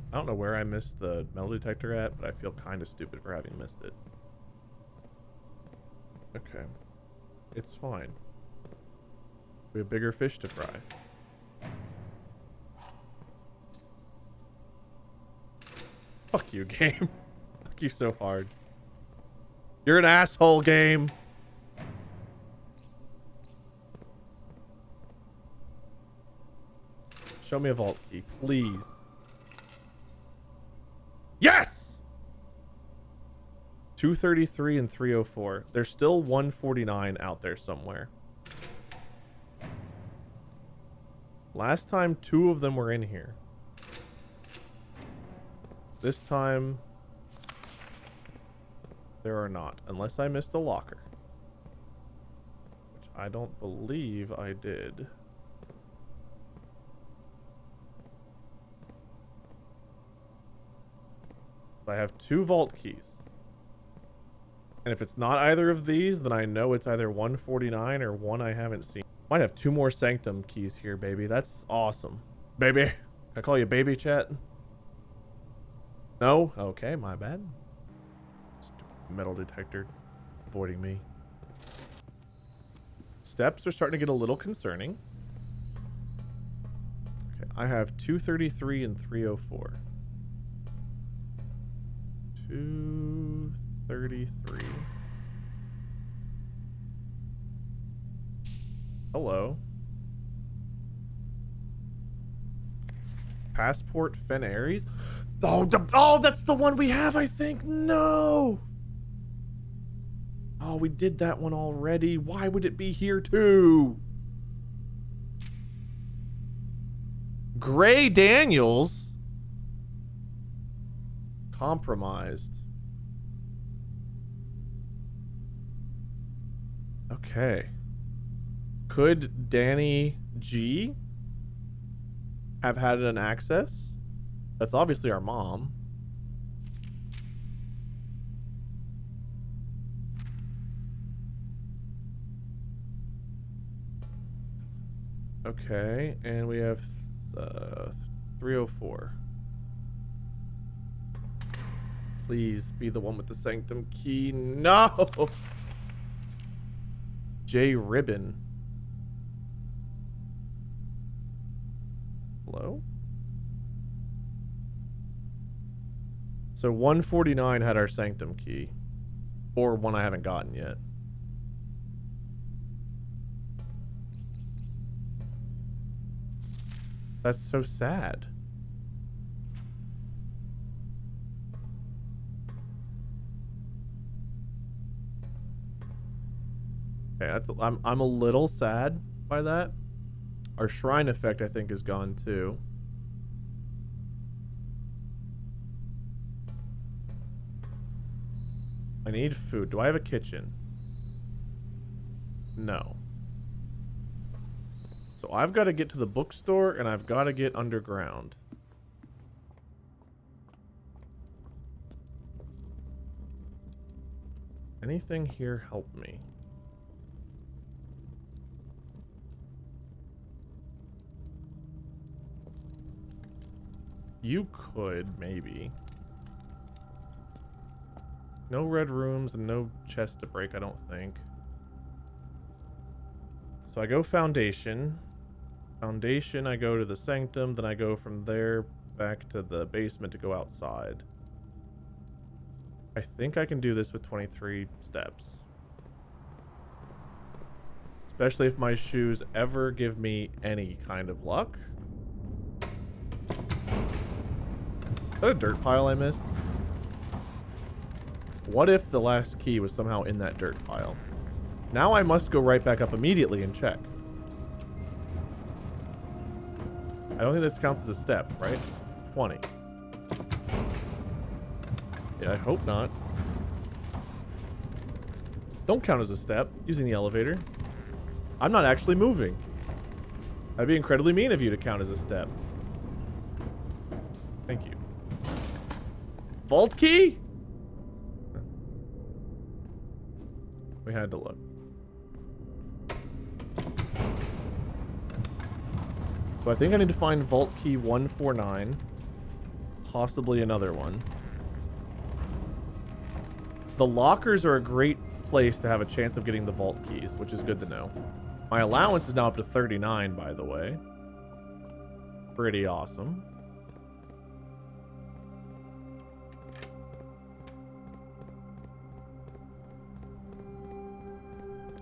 I don't know where I missed the metal detector at, but I feel kind of stupid for having missed it. Okay. It's fine. We have bigger fish to fry. Fuck you, game. Fuck you so hard. You're an asshole, game. Show me a vault key, please. Yes! 233 and 304. There's still 149 out there somewhere. Last time 2 of them were in here. This time, there are not. Unless I missed a locker. Which I don't believe I did. I have 2 vault keys. And if it's not either of these, then I know it's either 149 or one I haven't seen. Might have 2 more Sanctum keys here, baby. That's awesome. Baby. Can I call you baby, chat? No? Okay, my bad. Stupid metal detector avoiding me. Steps are starting to get a little concerning. Okay, I have 233 and 304. 233. Hello. Passport Fenaries. Oh, that's the one we have, I think. No. Oh, we did that one already. Why would it be here too? Gray Daniels. Compromised. Okay. Could Danny G have had an access? That's obviously our mom. Okay, and we have 304. Please be the one with the Sanctum key. No! J Ribbon. Hello? So 149 had our Sanctum key. Or one I haven't gotten yet. That's so sad. Okay, I'm a little sad by that. Our shrine effect, I think, is gone too. I need food. Do I have a kitchen? No. So I've got to get to the bookstore and I've got to get underground. Anything here help me? You could, maybe. No red rooms and no chest to break, I don't think. So I go Foundation. Foundation, I go to the Sanctum. Then I go from there back to the basement to go outside. I think I can do this with 23 steps. Especially if my shoes ever give me any kind of luck. Is that a dirt pile I missed? What if the last key was somehow in that dirt pile? Now I must go right back up immediately and check. I don't think this counts as a step, right? 20. Yeah, I hope not. Don't count as a step using the elevator. I'm not actually moving. That'd be incredibly mean of you to count as a step. Thank you. Vault key? We had to look. So I think I need to find vault key 149. Possibly another one. The lockers are a great place to have a chance of getting the vault keys, which is good to know. My allowance is now up to 39, by the way. Pretty awesome.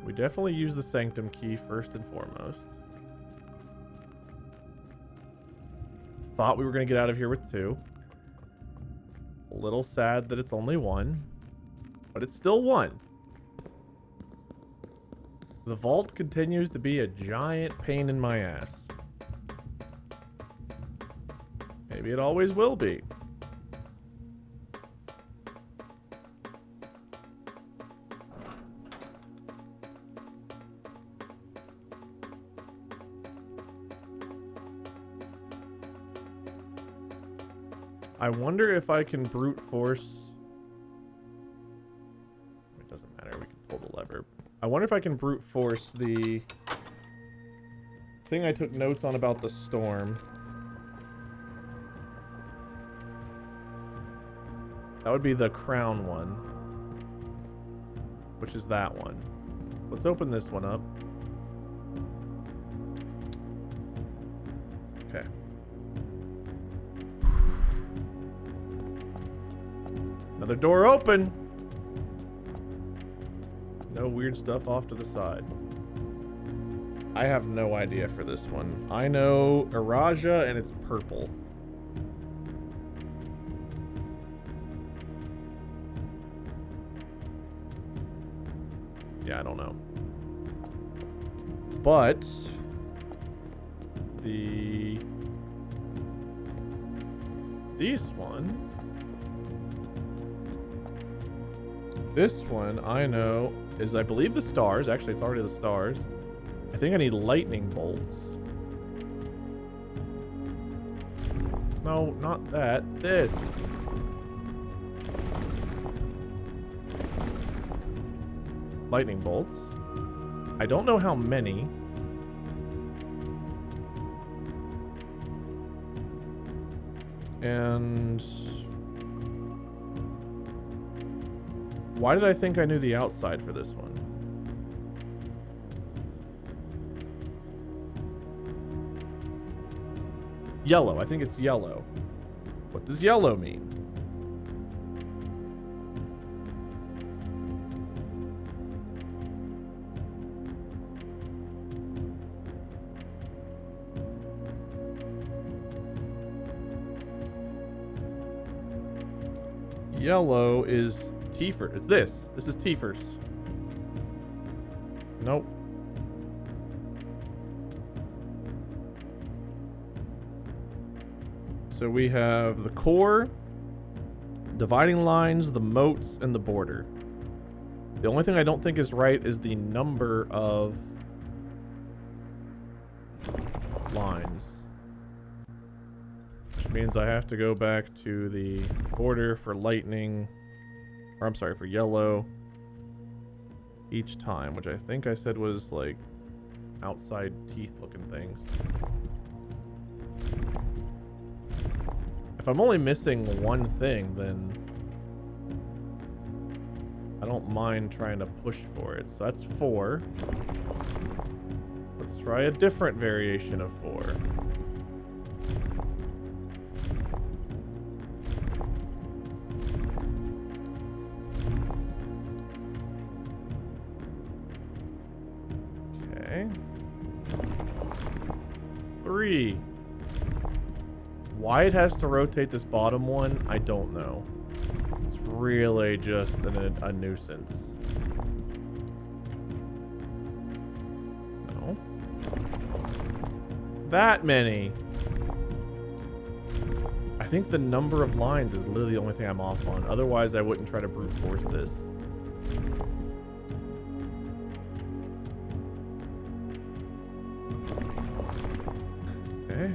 We definitely use the Sanctum key first and foremost. Thought we were going to get out of here with 2. A little sad that it's only 1. But it's still 1. The vault continues to be a giant pain in my ass. Maybe it always will be. I wonder if I can brute force. It doesn't matter. We can pull the lever. I wonder if I can brute force the thing I took notes on about the storm. That would be the crown one, which is that one. Let's open this one up. Okay. Another door open. No weird stuff off to the side. I have no idea for this one. I know Araja and it's purple. Yeah, I don't know. But this one I know is, I believe, the stars. Actually, it's already the stars. I think I need lightning bolts. No, not that. This. Lightning bolts. I don't know how many. And why did I think I knew the outside for this one? Yellow. I think it's yellow. What does yellow mean? Yellow is T first. It's this. This is T first. Nope. So we have the core, dividing lines, the moats, and the border. The only thing I don't think is right is the number of lines. Which means I have to go back to the border for lightning, or I'm sorry, for yellow each time, which I think I said was like outside teeth looking things. If I'm only missing one thing, then I don't mind trying to push for it. So that's 4. Let's try a different variation of 4. Okay. 3. Why it has to rotate this bottom one, I don't know. It's really just a nuisance. No. That many. I think the number of lines is literally the only thing I'm off on. Otherwise, I wouldn't try to brute force this. Okay.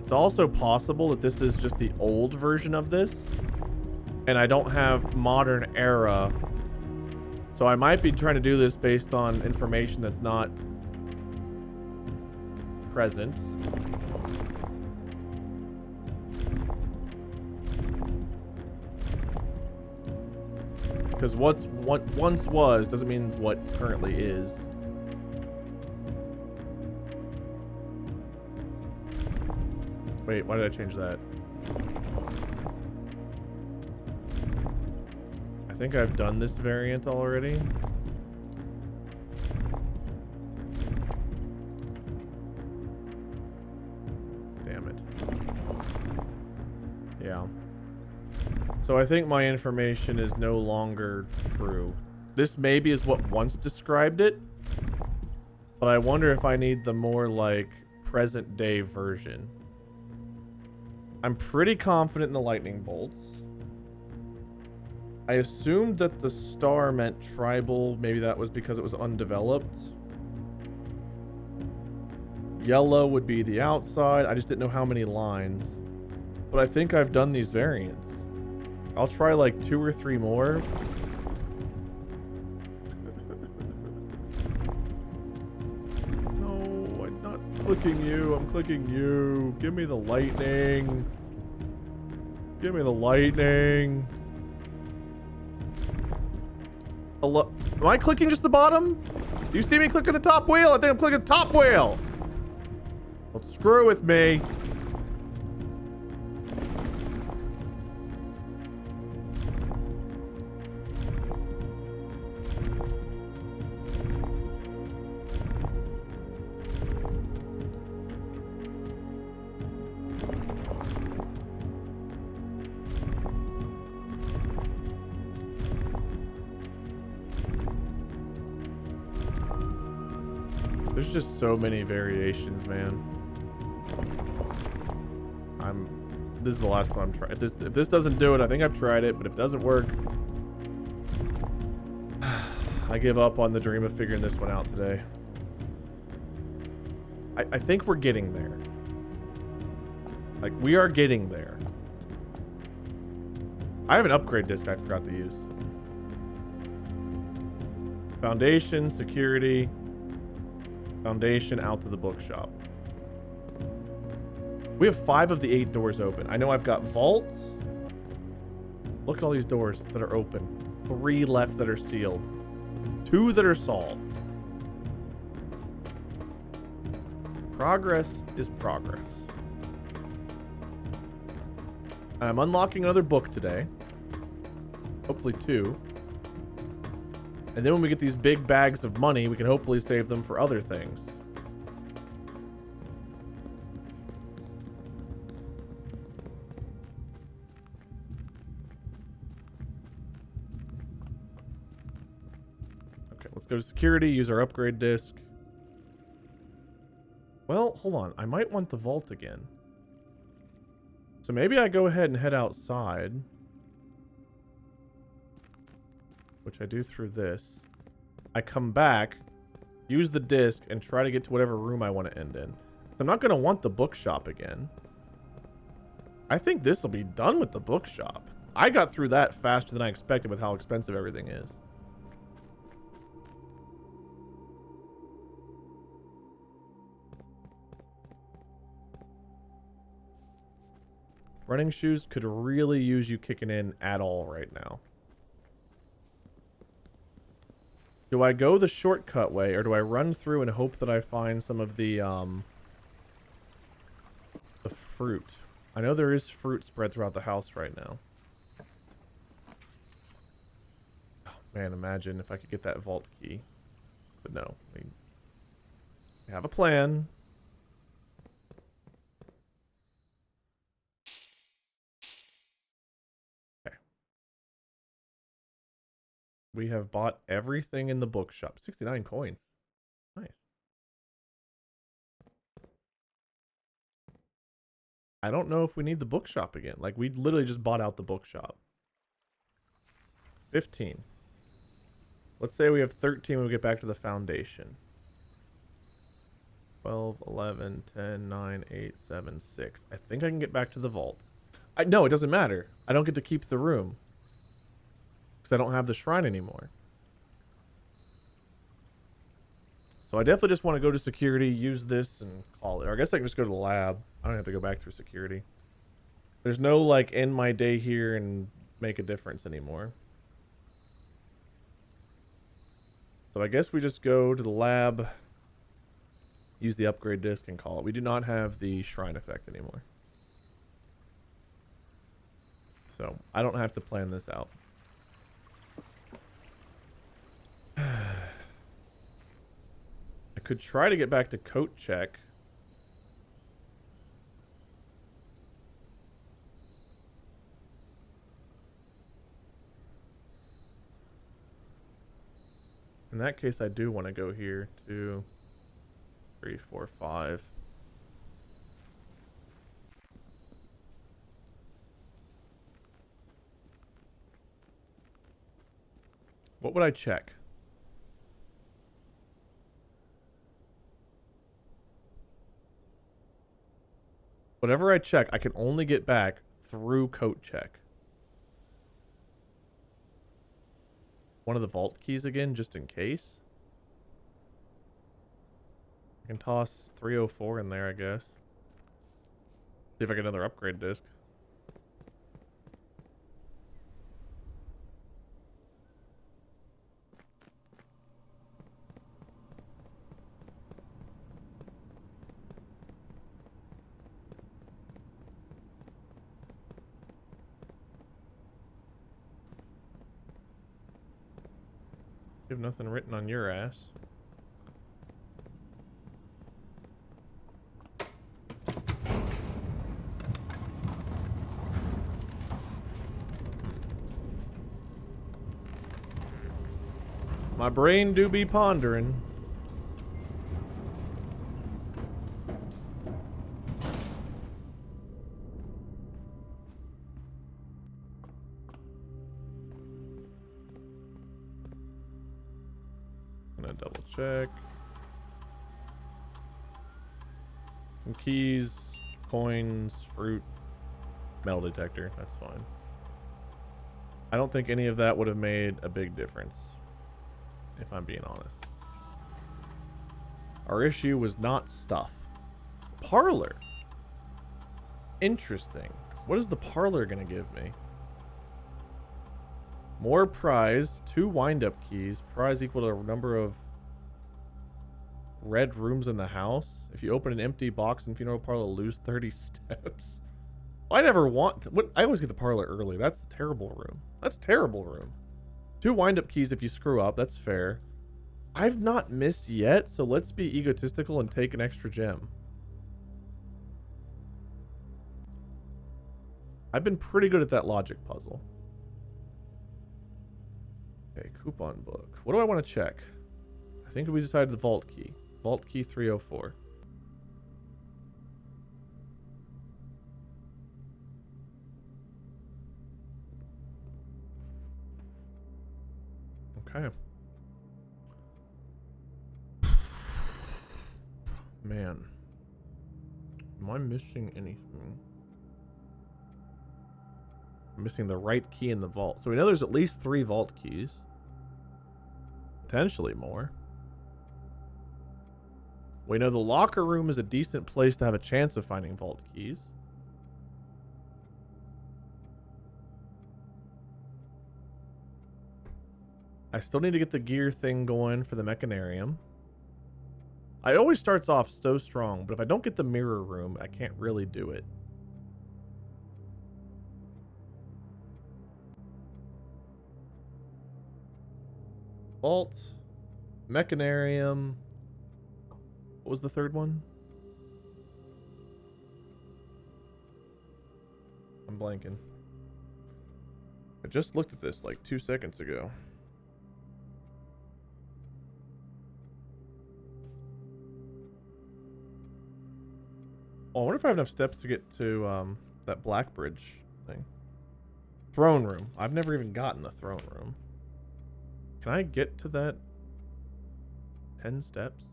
It's also possible that this is just the old version of this, and I don't have modern era, so I might be trying to do this based on information that's not present. Because what once was doesn't mean what currently is. Wait, why did I change that? I think I've done this variant already. Damn it. Yeah. So I think my information is no longer true. This maybe is what once described it, but I wonder if I need the more like present day version. I'm pretty confident in the lightning bolts. I assumed that the star meant tribal. Maybe that was because it was undeveloped. Yellow would be the outside. I just didn't know how many lines. But I think I've done these variants. I'll try like 2 or 3 more. No, I'm not clicking you. I'm clicking you. Give me the lightning. Give me the lightning. Hello? Am I clicking just the bottom? Do you see me clicking the top wheel? I think I'm clicking the top wheel. Don't screw with me. There's just so many variations, man. This is the last one I'm trying. If this doesn't do it, I think I've tried it, but if it doesn't work, I give up on the dream of figuring this one out today. I think we're getting there. Like, we are getting there. I have an upgrade disc I forgot to use. Foundation, security, foundation, out to the bookshop. We have 5 of the 8 doors open. I know I've got vaults. Look at all these doors that are open. 3 left that are sealed. 2 that are solved. Progress is progress. I'm unlocking another book today. Hopefully 2. And then when we get these big bags of money, we can hopefully save them for other things. Let's go to security, use our upgrade disc. Well, hold on. I might want the vault again. So maybe I go ahead and head outside. Which I do through this. I come back, use the disc, and try to get to whatever room I want to end in. I'm not going to want the bookshop again. I think this will be done with the bookshop. I got through that faster than I expected with how expensive everything is. Running shoes could really use you kicking in at all right now. Do I go the shortcut way, or do I run through and hope that I find some of the fruit? I know there is fruit spread throughout the house right now. Oh, man, imagine if I could get that vault key. But no, we have a plan. We have bought everything in the bookshop. 69 coins. Nice. I don't know if we need the bookshop again. Like, we literally just bought out the bookshop. 15. Let's say we have 13 when we get back to the foundation. 12, 11, 10, 9, 8, 7, 6. I think I can get back to the vault. No, it doesn't matter. I don't get to keep the room. Because I don't have the shrine anymore. So I definitely just want to go to security, use this, and call it. Or I guess I can just go to the lab. I don't have to go back through security. There's no, like, end my day here and make a difference anymore. So I guess we just go to the lab, use the upgrade disc, and call it. We do not have the shrine effect anymore. So I don't have to plan this out. I could try to get back to coat check. In that case, I do want to go here. 2, 3, 4, 5. What would I check? Whatever I check, I can only get back through coat check. One of the vault keys again, just in case. I can toss 304 in there, I guess. See if I get another upgrade disc. You have nothing written on your ass. My brain do be pondering. Gonna double check. Some keys, coins, fruit, metal detector. That's fine. I don't think any of that would have made a big difference, if I'm being honest. Our issue was not stuff. Parlor. Interesting. What is the parlor gonna give me? More prize, 2 wind-up keys. Prize equal to a number of red rooms in the house. If you open an empty box in funeral parlor, lose 30 steps. I never want... I always get the parlor early. That's the terrible room. That's terrible room. 2 wind-up keys if you screw up. That's fair. I've not missed yet, so let's be egotistical and take an extra gem. I've been pretty good at that logic puzzle. Okay, coupon book. What do I want to check? I think we decided the vault key. Vault key 304. Okay. Man. Am I missing anything? I'm missing the right key in the vault. So we know there's at least 3 vault keys. Potentially more. We know the locker room is a decent place to have a chance of finding vault keys. I still need to get the gear thing going for the mechanarium. It always starts off so strong, but if I don't get the mirror room, I can't really do it. Vault, mechanarium. What was the third one? I'm blanking. I just looked at this like 2 seconds ago. Oh, I wonder if I have enough steps to get to that BLACKBRIDGE thing. Throne room. I've never even gotten the throne room. Can I get to that 10 steps?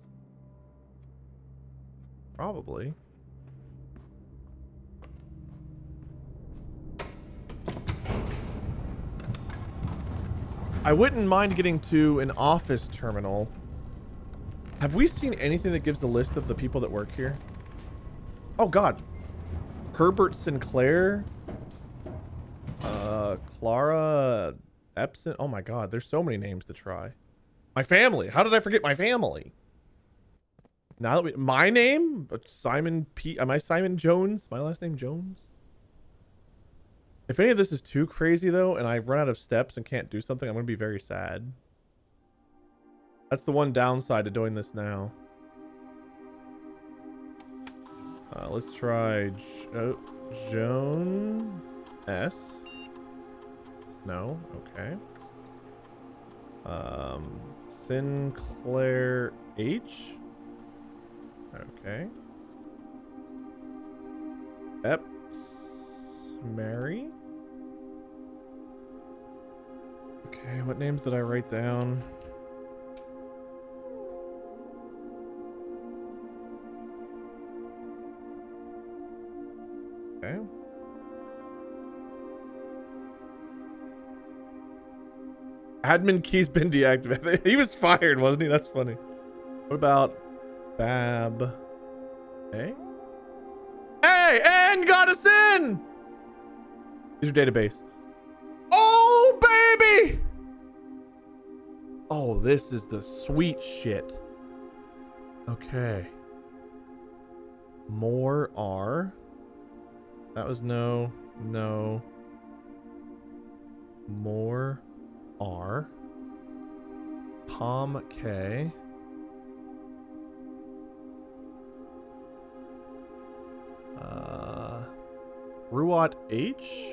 Probably. I wouldn't mind getting to an office terminal. Have we seen anything that gives a list of the people that work here? Oh God. Herbert Sinclair. Clara Epson. Oh my God. There's so many names to try. My family. How did I forget my family? Now that my name? Simon P. Am I Simon Jones? My last name Jones? If any of this is too crazy though, and I run out of steps and can't do something, I'm going to be very sad. That's the one downside to doing this now. Let's try Joan S. No, okay. Sinclair H. Okay. Epps Mary. Okay, what names did I write down? Okay. Admin key's been deactivated. He was fired, wasn't he? That's funny. What about Bab? Hey? Hey! And got us in! Here's your database. Oh, baby! Oh, this is the sweet shit. Okay. More R. That was no. More R. Tom K. Ruat H.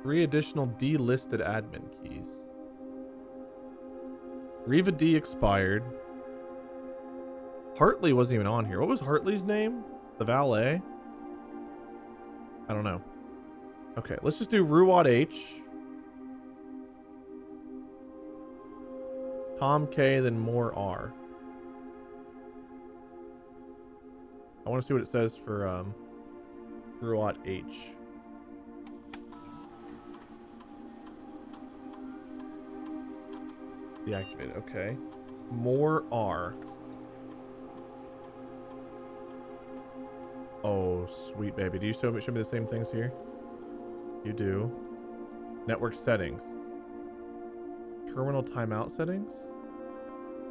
Three additional delisted admin keys. Riva D expired. Hartley wasn't even on here. What was Hartley's name? The valet? I don't know. Okay, let's just do Ruat H. Tom K, then more R. I want to see what it says for Ruat H. Deactivated. Okay. More R. Oh, sweet baby. Do you show me the same things here? You do. Network settings. Terminal timeout settings?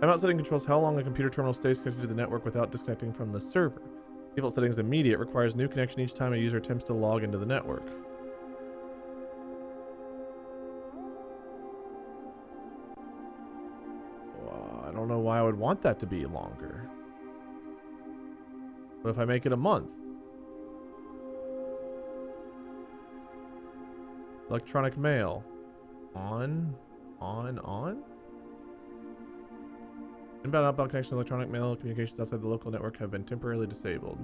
Timeout setting controls how long a computer terminal stays connected to the network without disconnecting from the server. Default settings immediate. Requires new connection each time a user attempts to log into the network. I don't know why I would want that to be longer. What if I make it a month? Electronic mail. On. Inbound outbound connection to electronic mail communications outside the local network have been temporarily disabled.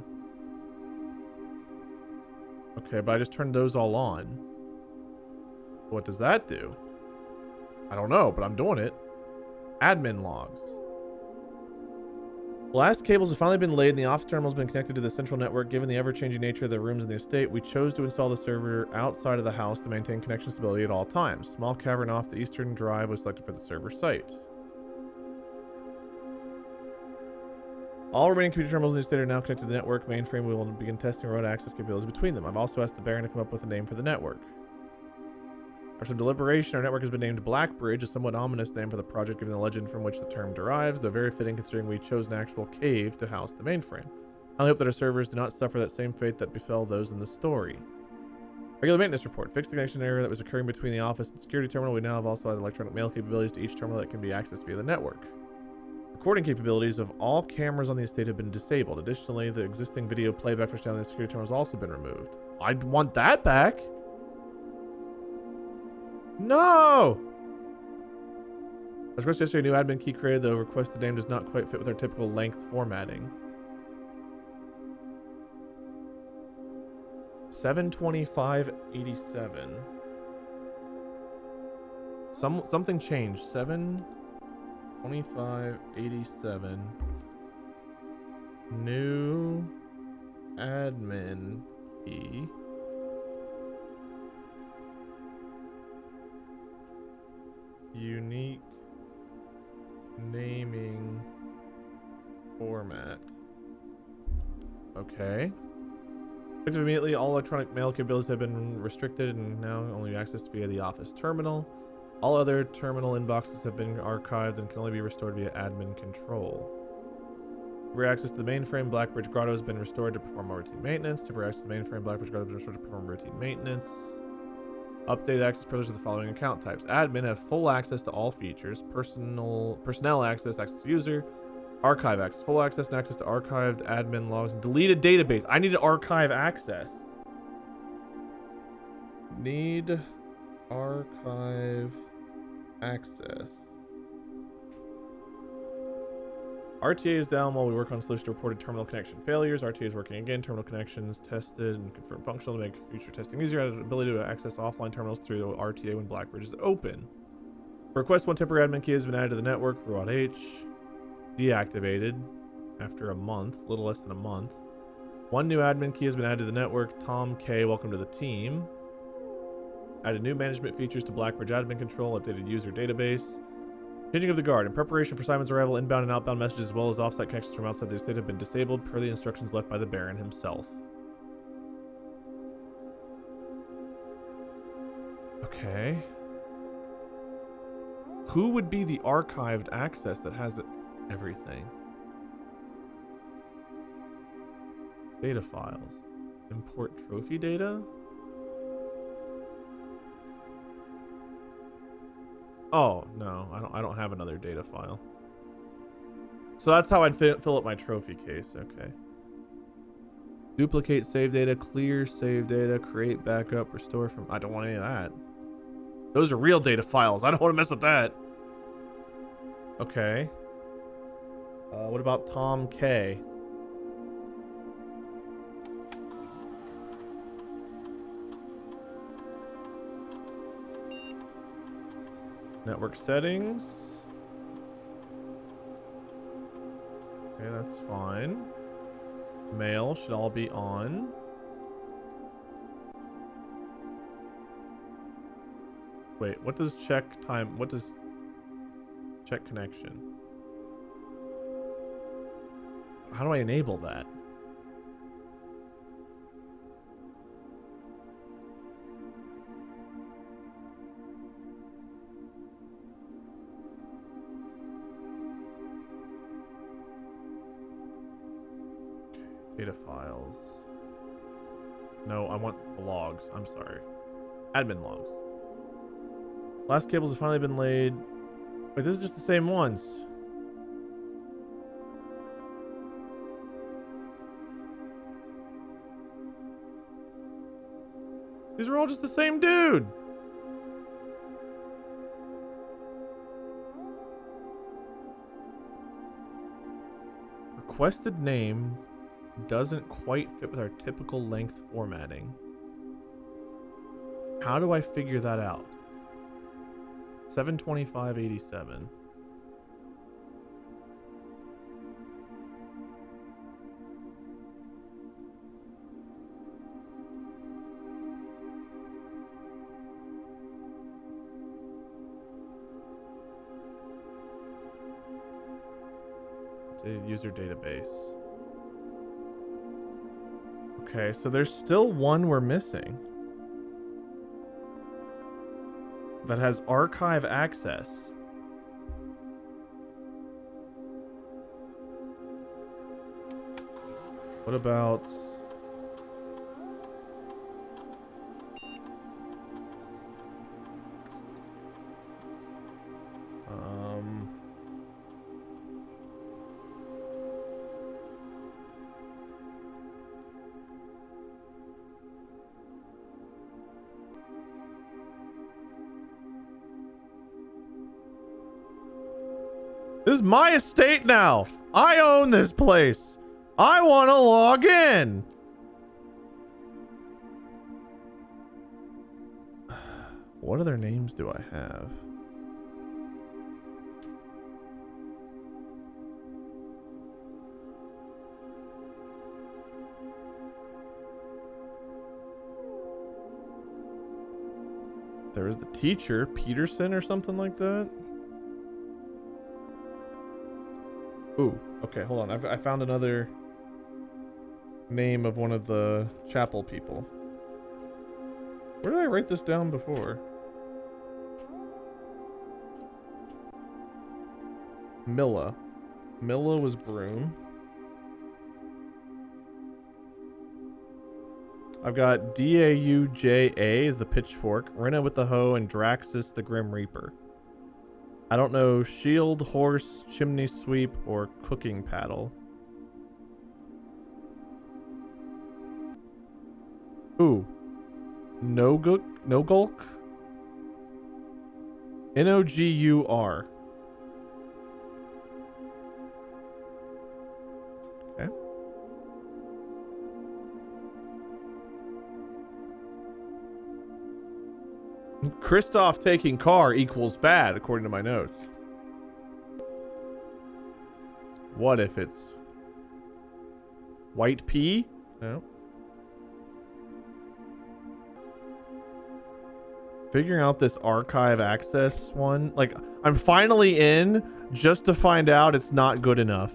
Okay, but I just turned those all on. What does that do? I don't know, but I'm doing it. Admin logs. The last cables have finally been laid and the office terminal has been connected to the central network. Given the ever-changing nature of the rooms in the estate, we chose to install the server outside of the house to maintain connection stability at all times. Small cavern off the eastern drive was selected for the server site. All remaining computer terminals in the estate are now connected to the network mainframe. We will begin testing remote access capabilities between them. I've also asked the Baron to come up with a name for the network. After some deliberation, our network has been named BLACKBRIDGE, a somewhat ominous name for the project given the legend from which the term derives, though very fitting considering we chose an actual cave to house the mainframe. I hope that our servers do not suffer that same fate that befell those in the story. Regular maintenance report. Fixed the connection error that was occurring between the office and security terminal. We now have also added electronic mail capabilities to each terminal that can be accessed via the network. Recording capabilities of all cameras on the estate have been disabled. Additionally, the existing video playback for down the security terminal has also been removed. I'd want that back. No! As requested yesterday, a new admin key created, though requested name does not quite fit with our typical length formatting. 72587. Something changed. 72587. New admin key. Unique naming format. Okay. Immediately, all electronic mail capabilities have been restricted and now only accessed via the office terminal. All other terminal inboxes have been archived and can only be restored via admin control. Temporary access to the mainframe, Blackbridge Grotto has been restored to perform routine maintenance. Temporary access to the mainframe, Blackbridge Grotto has been restored to perform routine maintenance. Updated access privileges of the following account types. Admin have full access to all features. Personnel access to user. Archive access. Full access and access to archived admin logs. Deleted database. I need archive access. Need archive access. RTA is down while we work on solution to reported terminal connection failures. RTA is working again. Terminal connections tested and confirmed functional to make future testing easier. Added ability to access offline terminals through the RTA when BLACKBRIDGE is open. Request 1 temporary admin key has been added to the network. Rod H. Deactivated after a month, a little less than a month. 1 new admin key has been added to the network. Tom K, welcome to the team. Added new management features to BLACKBRIDGE admin control. Updated user database. Changing of the guard. In preparation for Simon's arrival, inbound and outbound messages as well as offsite connections from outside the estate have been disabled per the instructions left by the Baron himself. Okay. Who would be the archived access that has everything? Data files. Import trophy data? Oh, no. I don't have another data file. So that's how I'd fill up my trophy case. Okay. Duplicate save data, clear save data, create backup, restore from... I don't want any of that. Those are real data files. I don't want to mess with that. Okay. What about Tom K? Network settings. Okay, that's fine. Mail should all be on. Wait, what does check time? What does check connection? How do I enable that? Data files. No, I want the logs. I'm sorry. Admin logs. Last cables have finally been laid. Wait, this is just the same ones. These are all just the same dude. Requested name doesn't quite fit with our typical length formatting. How do I figure that out? 72587. User database. Okay, so there's still one we're missing that has archive access. What about this is my estate now. I own this place. I want to log in. What other names do I have? There was the teacher, Peterson or something like that. Ooh, okay, hold on. I found another name of one of the chapel people. Where did I write this down before? Milla. Milla was broom. I've got Dauja is the pitchfork, Rena with the hoe, and Draxus the Grim Reaper. I don't know shield, horse, chimney sweep, or cooking paddle. Ooh. Nogur? Nogur? Christoph taking car equals bad, according to my notes. What if it's white pea? No. Figuring out this archive access one. Like, I'm finally in just to find out it's not good enough.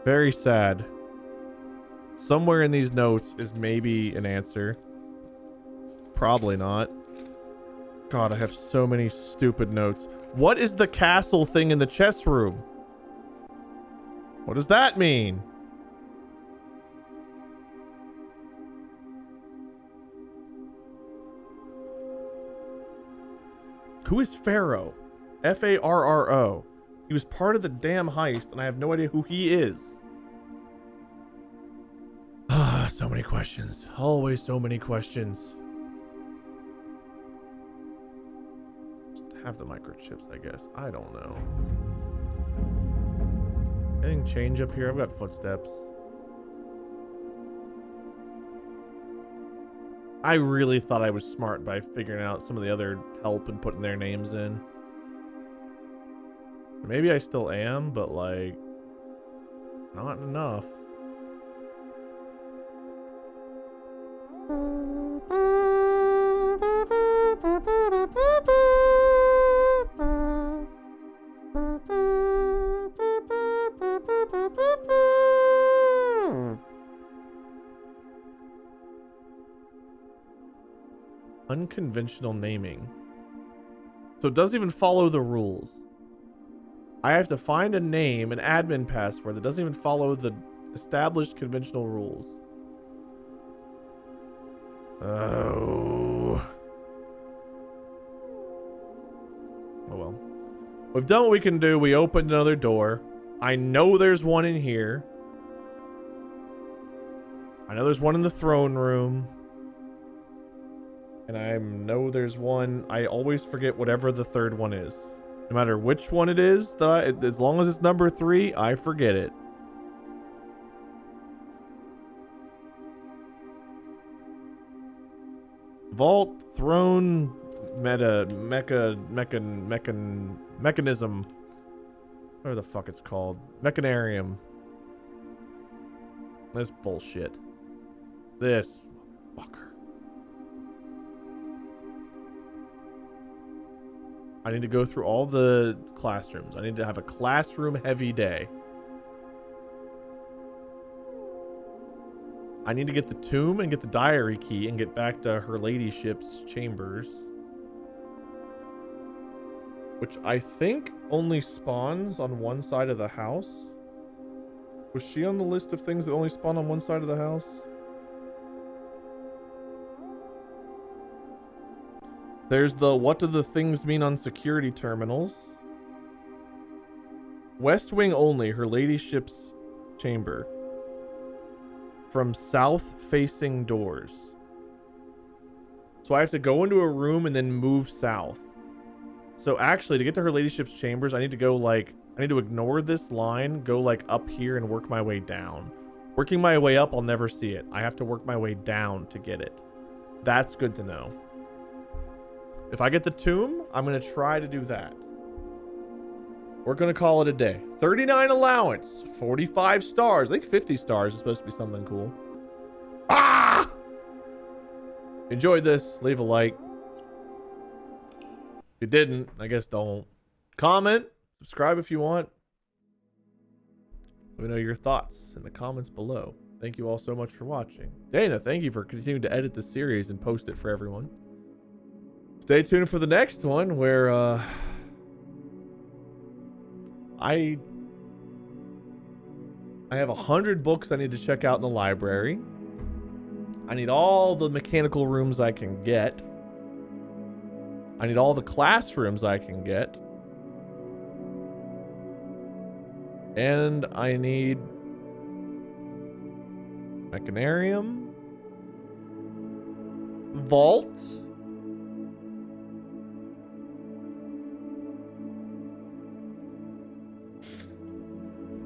Very sad. Somewhere in these notes is maybe an answer. Probably not. God, I have so many stupid notes. What is the castle thing in the chess room? What does that mean? Who is Pharaoh? F-A-R-R-O. He was part of the damn heist, and I have no idea who he is. Ah, so many questions. Always so many questions. Just have the microchips, I guess. I don't know. Anything change up here? I've got footsteps. I really thought I was smart by figuring out some of the other help and putting their names in. Maybe I still am, but like, not enough. Unconventional naming. So it doesn't even follow the rules. I have to find a name, an admin password that doesn't even follow the established conventional rules. Oh. Oh well. We've done what we can do. We opened another door. I know there's one in here. I know there's one in the throne room. And I know there's one. I always forget whatever the third one is. No matter which one it is, as long as it's number 3, I forget it. Vault, throne, mechanism. Whatever the fuck it's called. Mechanarium. This bullshit. This fucker. I need to go through all the classrooms. I need to have a classroom heavy day. I need to get the tomb and get the diary key and get back to her ladyship's chambers. Which I think only spawns on one side of the house. Was she on the list of things that only spawn on one side of the house? There's the what do the things mean on security terminals. West wing only, her ladyship's chamber. From south facing doors. So I have to go into a room and then move south. So actually to get to her ladyship's chambers, I need to go like, I need to ignore this line, go like up here and work my way down. Working my way up, I'll never see it. I have to work my way down to get it. That's good to know. If I get the tomb, I'm going to try to do that. We're going to call it a day. 39 allowance, 45 stars. I think 50 stars is supposed to be something cool. Ah! Enjoyed this. Leave a like. If you didn't, I guess don't. Comment. Subscribe if you want. Let me know your thoughts in the comments below. Thank you all so much for watching. Dana, thank you for continuing to edit the series and post it for everyone. Stay tuned for the next one where I have 100 books I need to check out in the library. I need all the mechanical rooms I can get. I need all the classrooms I can get. And I need mechanarium, vault,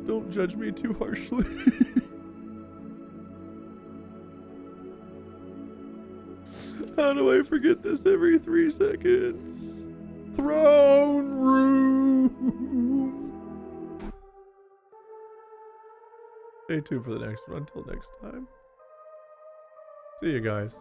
don't judge me too harshly. How do I forget this every 3 seconds? Throne room. Stay tuned for the next one. Until next time. See you guys.